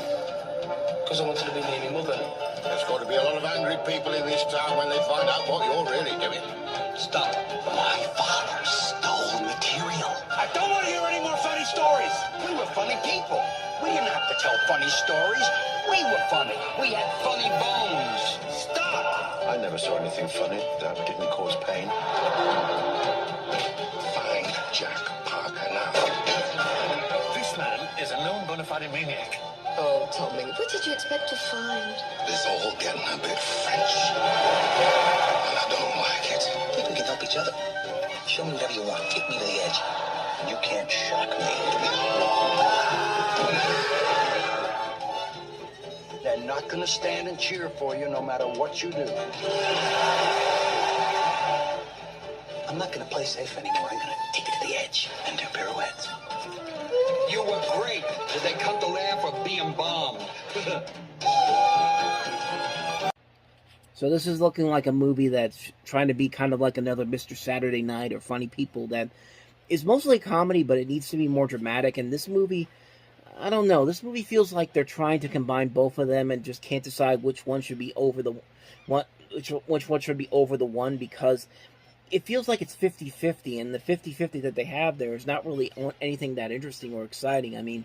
Because I wanted to be near my mother. There's got to be a lot of angry people in this town when they find out what you're really doing. Stop. My father stole material. I don't want to hear any more funny stories. We were funny people. We didn't have to tell funny stories. We were funny. We had funny bones. Stop. I never saw anything funny that didn't cause pain. Find Jack Parker now. This man is a known bona fide maniac. Oh, Tommy, what did you expect to find? This all getting a bit French. And I don't like it. Think we can help each other. Show me whatever you want. Take me to the edge. You can't shock me. They're not going to stand and cheer for you no matter what you do. I'm not going to play safe anymore. I'm going to take it to the edge and do pirouettes. You were great. Did they come to laugh or being bombed? So this is looking like a movie that's trying to be kind of like another Mr. Saturday Night or Funny People that is mostly comedy, but it needs to be more dramatic. And this movie, I don't know, this movie feels like they're trying to combine both of them and just can't decide which one should be over the one, which one should be over the one, because it feels like it's 50-50, and the 50-50 that they have there is not really anything that interesting or exciting. I mean,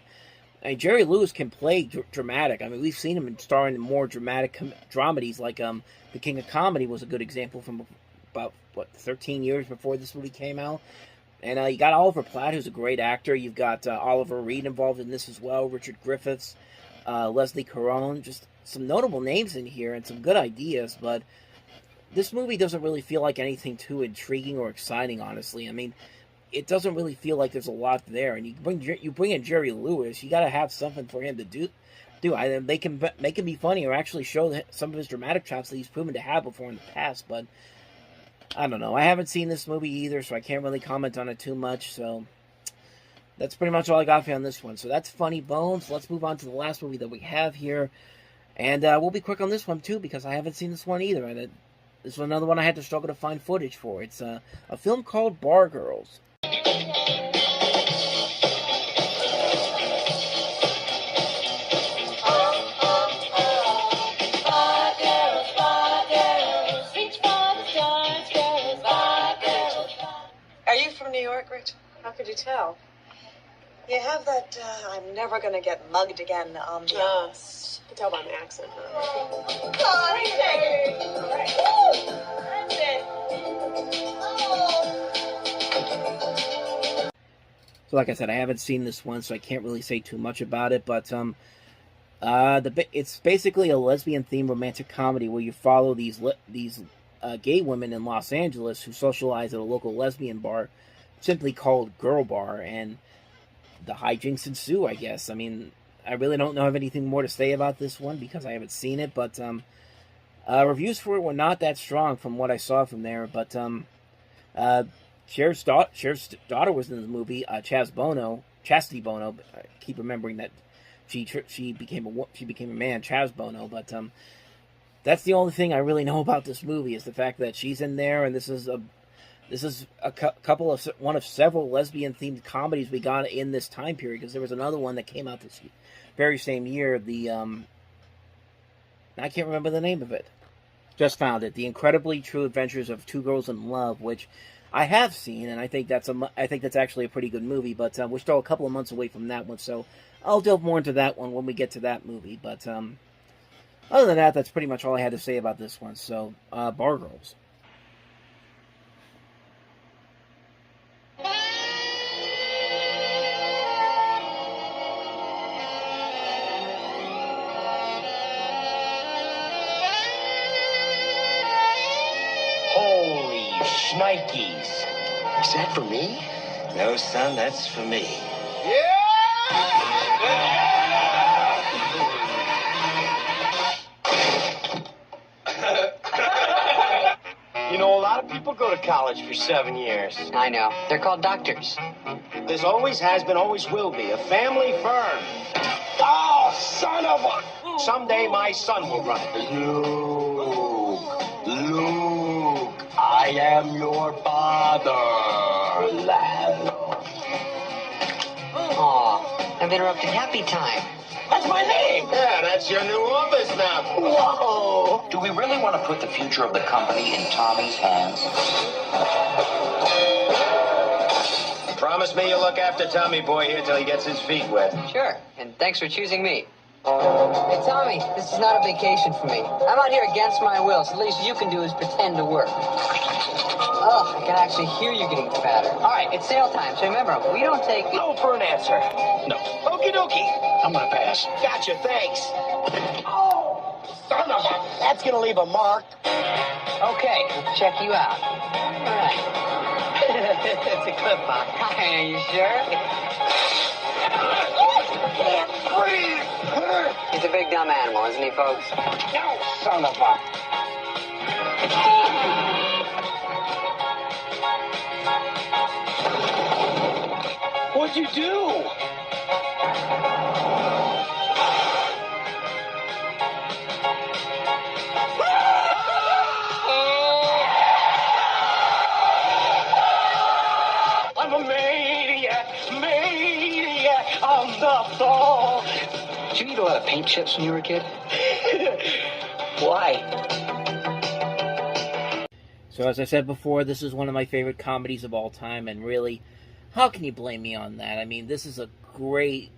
Jerry Lewis can play dramatic. I mean, we've seen him starring in more dramatic dramedies, like The King of Comedy was a good example from about, 13 years before this movie came out. And you got Oliver Platt, who's a great actor. You've got Oliver Reed involved in this as well, Richard Griffiths, Leslie Caron, just some notable names in here and some good ideas, but this movie doesn't really feel like anything too intriguing or exciting, honestly. I mean, it doesn't really feel like there's a lot there. And you bring in Jerry Lewis, you got to have something for him to do. Either they can make him be funny or actually show some of his dramatic chops that he's proven to have before in the past. But I don't know. I haven't seen this movie either, so I can't really comment on it too much. So that's pretty much all I got for you on this one. So that's Funny Bones. Let's move on to the last movie that we have here. And we'll be quick on this one, too, because I haven't seen this one either. And this was another one I had to struggle to find footage for. It's a film called Bar Girls. Are you from New York, Rich? How could you tell? You have that, I'm never gonna get mugged again, Yes. You can tell by my accent, huh? So like I said, I haven't seen this one, so I can't really say too much about it, but it's basically a lesbian-themed romantic comedy where you follow these gay women in Los Angeles who socialize at a local lesbian bar, simply called Girl Bar, and the hijinks ensue, I guess. I mean, I really don't have anything more to say about this one because I haven't seen it, but reviews for it were not that strong from what I saw from there, but Cher's daughter was in the movie, Chastity Bono. I keep remembering that she became a man, Chaz Bono, but that's the only thing I really know about this movie is the fact that she's in there, and this is one of several lesbian themed comedies we got in this time period, because there was another one that came out this very same year. I can't remember the name of it. Just found it. The Incredibly True Adventures of Two Girls in Love, which I have seen, and I think that's actually a pretty good movie. But we're still a couple of months away from that one, so I'll delve more into that one when we get to that movie. But other than that, that's pretty much all I had to say about this one. So, Bar Girls. Holy shnikes. Is that for me? No, son, that's for me. You know, a lot of people go to college for 7 years. I know. They're called doctors. There's always has been, always will be, a family firm. Oh, son of a... Someday my son will run it. Luke, I am your father, Lasso. Aw, I've interrupted happy time. That's my name. Yeah, that's your new office now. Whoa. Do we really want to put the future of the company in Tommy's hands? Promise me you'll look after Tommy boy here till he gets his feet wet. Sure, and thanks for choosing me. Hey, Tommy, this is not a vacation for me. I'm out here against my will, so the least you can do is pretend to work. Oh, I can actually hear you getting fatter. All right, it's sale time, so remember, we don't take... No for an answer. No. Okie dokie. I'm gonna pass. Gotcha, thanks. Oh, son of a... That's gonna leave a mark. Okay, we'll check you out. All right. It's a clip, Bob. Are you sure? Can't breathe. He's a big dumb animal, isn't he, folks? No, son of a... What'd you do? I'm a maniac on the floor. Did you eat a lot of paint chips when you were a kid? Why? So as I said before, this is one of my favorite comedies of all time, and really, how can you blame me on that? I mean, this is a great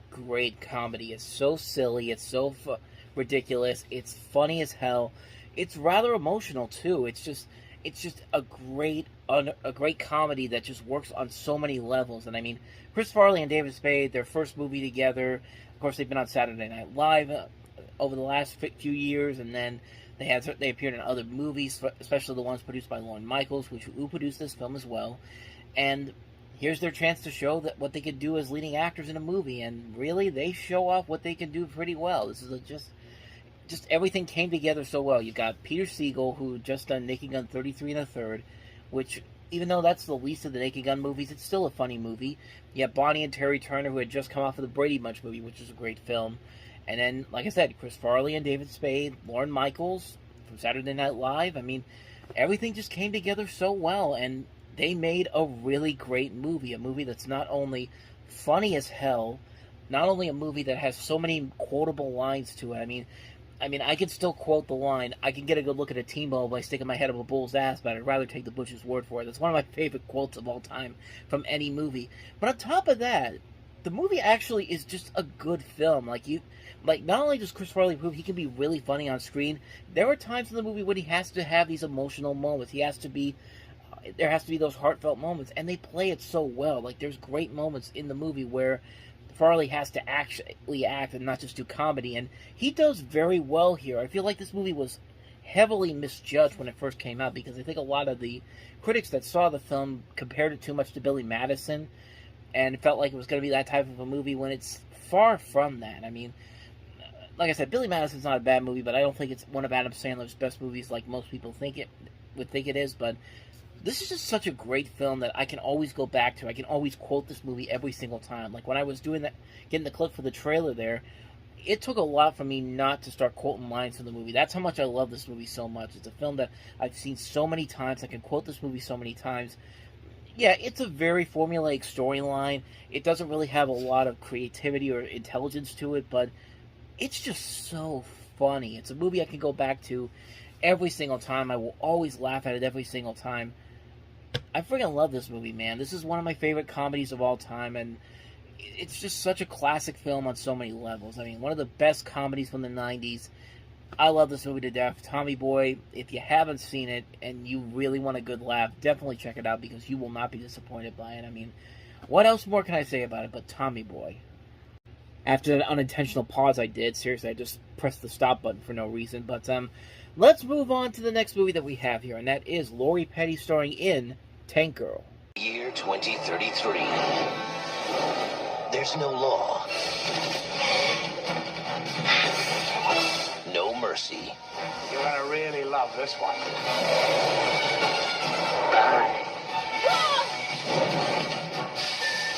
comedy. It's so silly, it's so ridiculous, it's funny as hell. It's rather emotional too. It's just a great comedy that just works on so many levels. And I mean, Chris Farley and David Spade, their first movie together. Of course, they've been on Saturday Night Live over the last few years, and then they appeared in other movies, especially the ones produced by Lorne Michaels, who produced this film as well. And here's their chance to show that what they could do as leading actors in a movie, and really, they show off what they can do pretty well. This is just everything came together so well. You've got Peter Segal, who just done Naked Gun 33 1/3, which, even though that's the least of the Naked Gun movies, it's still a funny movie. You have Bonnie and Terry Turner, who had just come off of the Brady Bunch movie, which is a great film. And then, like I said, Chris Farley and David Spade, Lorne Michaels from Saturday Night Live. I mean, everything just came together so well, and they made a really great movie. A movie that's not only funny as hell, not only a movie that has so many quotable lines to it. I mean, I can still quote the line, "I can get a good look at a T-ball by sticking my head up a bull's ass, but I'd rather take the butcher's word for it." That's one of my favorite quotes of all time from any movie. But on top of that, the movie actually is just a good film. Not only does Chris Farley prove he can be really funny on screen, there are times in the movie when he has to have these emotional moments. There has to be those heartfelt moments, and they play it so well. Like, there's great moments in the movie where Farley has to actually act and not just do comedy, and he does very well here. I feel like this movie was heavily misjudged when it first came out, because I think a lot of the critics that saw the film compared it too much to Billy Madison and felt like it was going to be that type of a movie, when it's far from that. I mean, like I said, Billy Madison's not a bad movie, but I don't think it's one of Adam Sandler's best movies like most people would think it is. But this is just such a great film that I can always go back to. I can always quote this movie every single time. Like when I was doing that, getting the clip for the trailer there, it took a lot for me not to start quoting lines from the movie. That's how much I love this movie so much. It's a film that I've seen so many times. I can quote this movie so many times. Yeah, it's a very formulaic storyline. It doesn't really have a lot of creativity or intelligence to it, but it's just so funny. It's a movie I can go back to every single time. I will always laugh at it every single time. I freaking love this movie, man. This is one of my favorite comedies of all time, and it's just such a classic film on so many levels. I mean, one of the best comedies from the 90s. I love this movie to death. Tommy Boy, if you haven't seen it and you really want a good laugh, definitely check it out, because you will not be disappointed by it. I mean, what else more can I say about it but Tommy Boy? After an unintentional pause I did, seriously, I just pressed the stop button for no reason. But let's move on to the next movie that we have here, and that is Lori Petty starring in Tank Girl. Year 2033. There's no law. No mercy. You're gonna really love this one.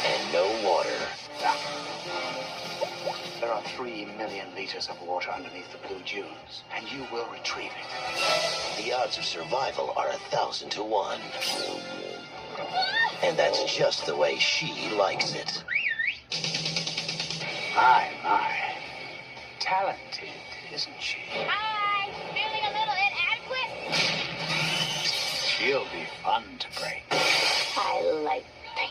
And no water. There are 3 million liters of water underneath the blue dunes, and you will retrieve it. The odds of survival are 1,000 to 1. And that's just the way she likes it. My. Talented, isn't she? Hi! Feeling a little inadequate? She'll be fun to break. I like pain.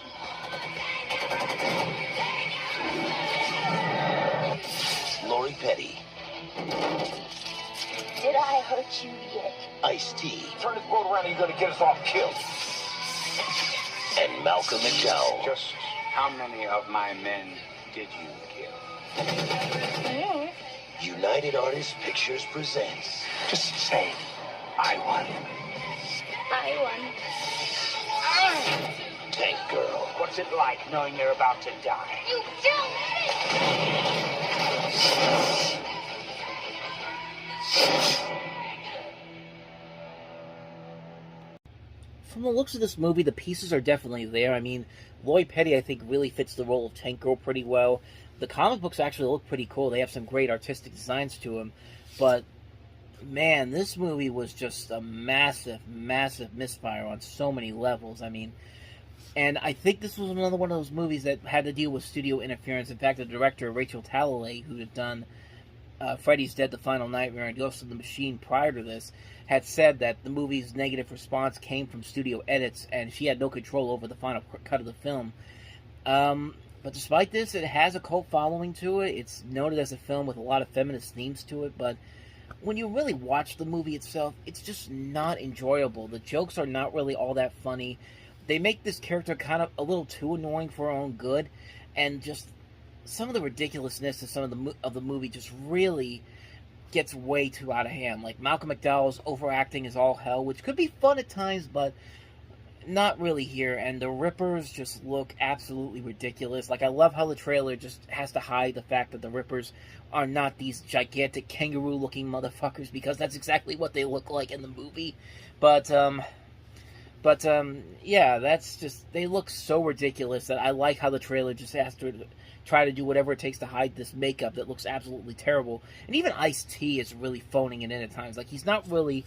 Lori Petty. Did I hurt you yet? Ice-T. Turn this boat around and you're gonna get us all killed. And Malcolm McDowell. Just how many of my men did you kill? United Artists Pictures presents. Just say, I won. I won. Tank Girl. What's it like knowing you're about to die? You don't let it! From the looks of this movie, the pieces are definitely there. I mean, Lori Petty, I think, really fits the role of Tank Girl pretty well. The comic books actually look pretty cool. They have some great artistic designs to them. But, man, this movie was just a massive, massive misfire on so many levels. I mean, and I think this was another one of those movies that had to deal with studio interference. In fact, the director, Rachel Talalay, who had done Freddy's Dead, The Final Nightmare, and Ghost of the Machine prior to this, had said that the movie's negative response came from studio edits, and she had no control over the final cut of the film. But despite this, it has a cult following to it. It's noted as a film with a lot of feminist themes to it, but when you really watch the movie itself, it's just not enjoyable. The jokes are not really all that funny. They make this character kind of a little too annoying for her own good, and just some of the ridiculousness of some of the movie just really gets way too out of hand. Like Malcolm McDowell's overacting is all hell, which could be fun at times, but not really here. And the Rippers just look absolutely ridiculous. Like, I love how the trailer just has to hide the fact that the Rippers are not these gigantic kangaroo-looking motherfuckers, because that's exactly what they look like in the movie. But yeah, that's just, they look so ridiculous that I like how the trailer just has to try to do whatever it takes to hide this makeup that looks absolutely terrible. And even Ice-T is really phoning it in at times. Like, he's not really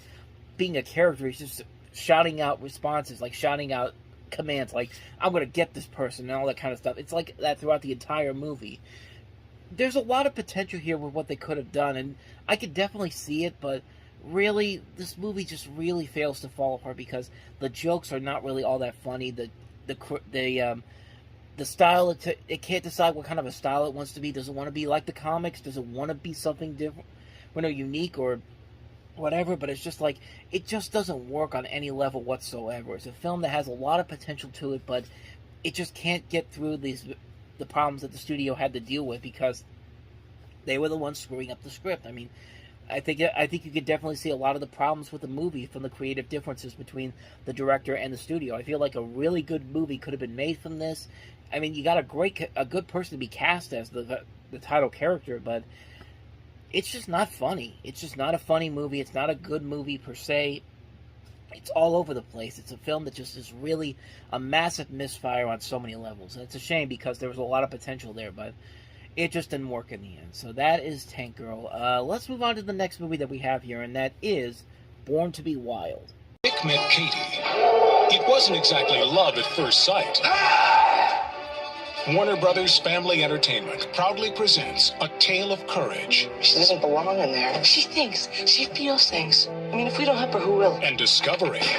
being a character, he's just shouting out responses, like shouting out commands, like, I'm gonna get this person, and all that kind of stuff. It's like that throughout the entire movie. There's a lot of potential here with what they could have done, and I could definitely see it, but really, this movie just really fails to fall apart because the jokes are not really all that funny. The style, it can't decide what kind of a style it wants to be. Does it want to be like the comics? Does it want to be something different, unique or whatever? But it's just like, it just doesn't work on any level whatsoever. It's a film that has a lot of potential to it, but it just can't get through the problems that the studio had to deal with because they were the ones screwing up the script. I mean, I think you could definitely see a lot of the problems with the movie from the creative differences between the director and the studio. I feel like a really good movie could have been made from this. I mean, you got a good person to be cast as the title character, but it's just not funny. It's just not a funny movie. It's not a good movie per se. It's all over the place. It's a film that just is really a massive misfire on so many levels. And it's a shame because there was a lot of potential there, but it just didn't work in the end. So that is Tank Girl. Let's move on to the next movie that we have here, and that is Born to be Wild. Nick met Katie. It wasn't exactly love at first sight. Warner Brothers Family Entertainment proudly presents A Tale of Courage. She doesn't belong in there. She thinks. She feels things. I mean, if we don't help her, who will? And discovery. It's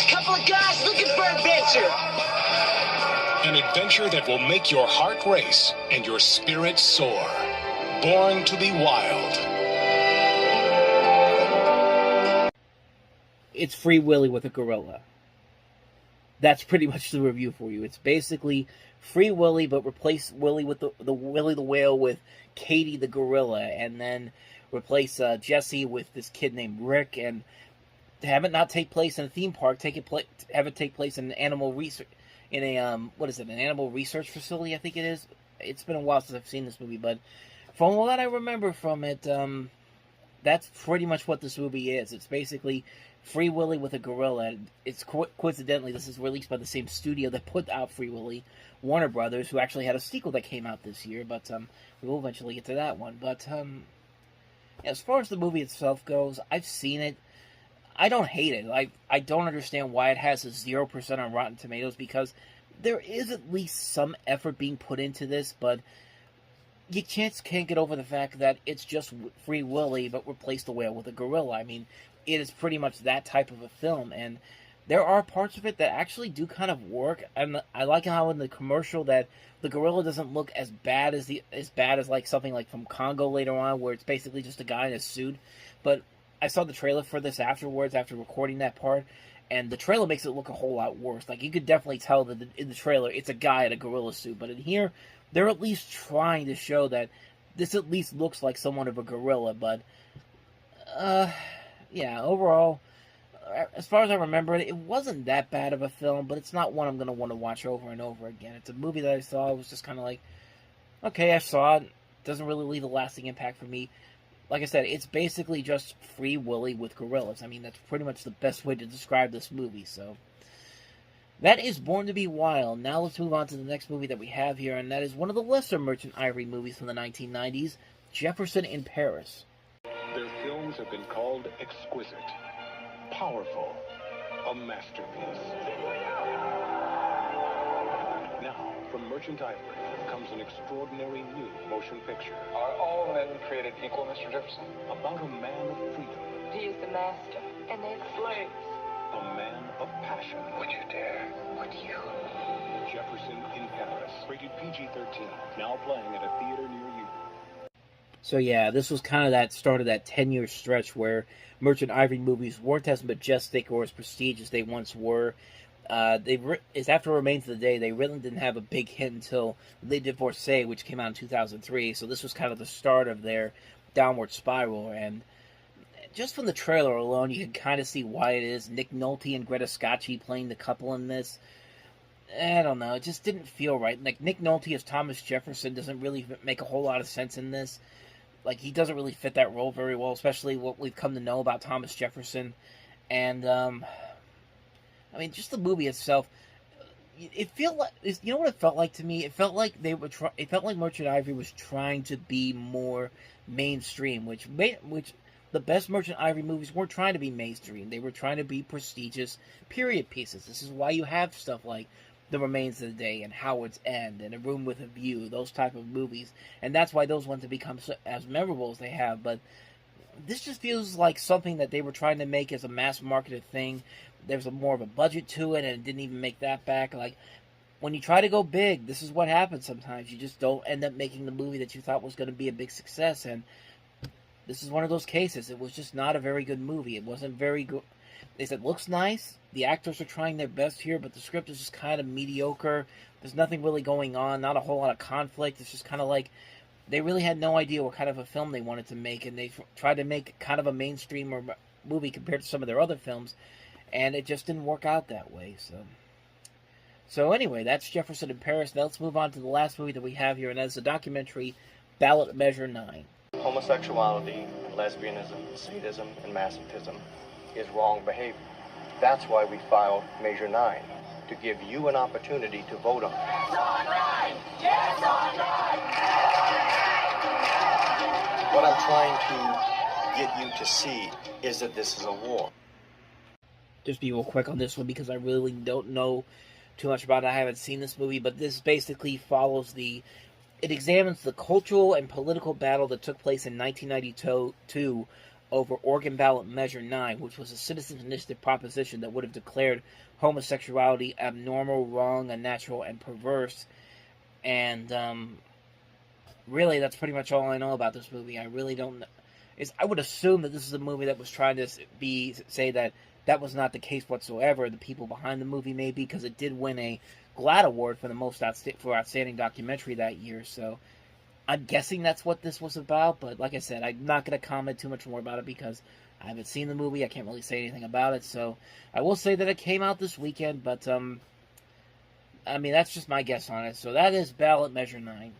a couple of guys looking for adventure. An adventure that will make your heart race and your spirit soar. Born to be Wild. It's Free Willy with a gorilla. That's pretty much the review for you. It's basically Free Willy, but replace Willy with the Willy the Whale with Katie the gorilla, and then replace Jesse with this kid named Rick, and have it not take place in a theme park. Have it take place in an animal research an animal research facility, I think it is. It's been a while since I've seen this movie, but from what I remember from it, that's pretty much what this movie is. It's basically Free Willy with a gorilla. It's coincidentally, this is released by the same studio that put out Free Willy, Warner Brothers, who actually had a sequel that came out this year, but we will eventually get to that one. But as far as the movie itself goes, I've seen it. I don't hate it. I don't understand why it has a 0% on Rotten Tomatoes, because there is at least some effort being put into this, but you can't get over the fact that it's just Free Willy, but replace the whale with a gorilla. I mean, it is pretty much that type of a film, and there are parts of it that actually do kind of work. And I like how in the commercial that the gorilla doesn't look as bad as like something like from Congo later on, where it's basically just a guy in a suit. But I saw the trailer for this afterwards, after recording that part, and the trailer makes it look a whole lot worse. Like, you could definitely tell that in the trailer it's a guy in a gorilla suit, but in here they're at least trying to show that this at least looks like somewhat of a gorilla. But yeah, overall, as far as I remember it wasn't that bad of a film, but it's not one I'm going to want to watch over and over again. It's a movie that I saw, it was just kind of like, okay, I saw it. Doesn't really leave a lasting impact for me. Like I said, it's basically just Free Willy with gorillas. I mean, that's pretty much the best way to describe this movie, so that is Born to be Wild. Now let's move on to the next movie that we have here, and that is one of the lesser Merchant Ivory movies from the 1990s, Jefferson in Paris. Their films have been called exquisite, powerful, a masterpiece. Now, from Merchant Ivory comes an extraordinary new motion picture. Are all men created equal, Mr. Jefferson? About a man of freedom. He is the master, and they're the slaves. A man of passion. Would you dare? Would you? Jefferson in Paris. Rated PG-13. Now playing at a theater near you. So yeah, this was kind of that start of that 10-year stretch where Merchant Ivory movies weren't as majestic or as prestigious as they once were. It's after Remains of the Day, they really didn't have a big hit until Les Divorcés, which came out in 2003. So this was kind of the start of their downward spiral. And just from the trailer alone, you can kind of see why it is. Nick Nolte and Greta Scacchi playing the couple in this. I don't know, it just didn't feel right. Like, Nick Nolte as Thomas Jefferson doesn't really make a whole lot of sense in this. Like, he doesn't really fit that role very well, especially what we've come to know about Thomas Jefferson. And, I mean, just the movie itself, it felt like, you know what it felt like to me? It felt like it felt like Merchant Ivory was trying to be more mainstream, which the best Merchant Ivory movies weren't trying to be mainstream. They were trying to be prestigious period pieces. This is why you have stuff like The Remains of the Day and Howard's End and A Room with a View, those type of movies. And that's why those ones have become as memorable as they have. But this just feels like something that they were trying to make as a mass-marketed thing. There's more of a budget to it, and it didn't even make that back. Like, when you try to go big, this is what happens sometimes. You just don't end up making the movie that you thought was going to be a big success, and this is one of those cases. It was just not a very good movie. It wasn't very good. They said, looks nice. The actors are trying their best here, but the script is just kind of mediocre. There's nothing really going on, not a whole lot of conflict. It's just kind of like they really had no idea what kind of a film they wanted to make, and they tried to make kind of a mainstream movie compared to some of their other films, and it just didn't work out that way. So anyway, that's Jefferson in Paris. Now let's move on to the last movie that we have here, and that's the documentary Ballot Measure 9. Homosexuality, lesbianism, sadism, and masochism is wrong behavior. That's why we filed Measure 9, to give you an opportunity to vote on it. Yes on right! Yes on right! What I'm trying to get you to see is that this is a war. Just be real quick on this one because I really don't know too much about it. I haven't seen this movie, but this basically follows it examines the cultural and political battle that took place in 1992 over Oregon Ballot Measure 9, which was a citizens' initiative proposition that would have declared homosexuality abnormal, wrong, unnatural, and perverse. And really, that's pretty much all I know about this movie. I really don't know. I would assume that this is a movie that was trying to say that was not the case whatsoever. The people behind the movie maybe, because it did win a GLAAD award for the most outstanding documentary that year. So I'm guessing that's what this was about. But like I said, I'm not going to comment too much more about it because I haven't seen the movie. I can't really say anything about it. So I will say that it came out this weekend. But I mean, that's just my guess on it. So that is Ballot Measure 9.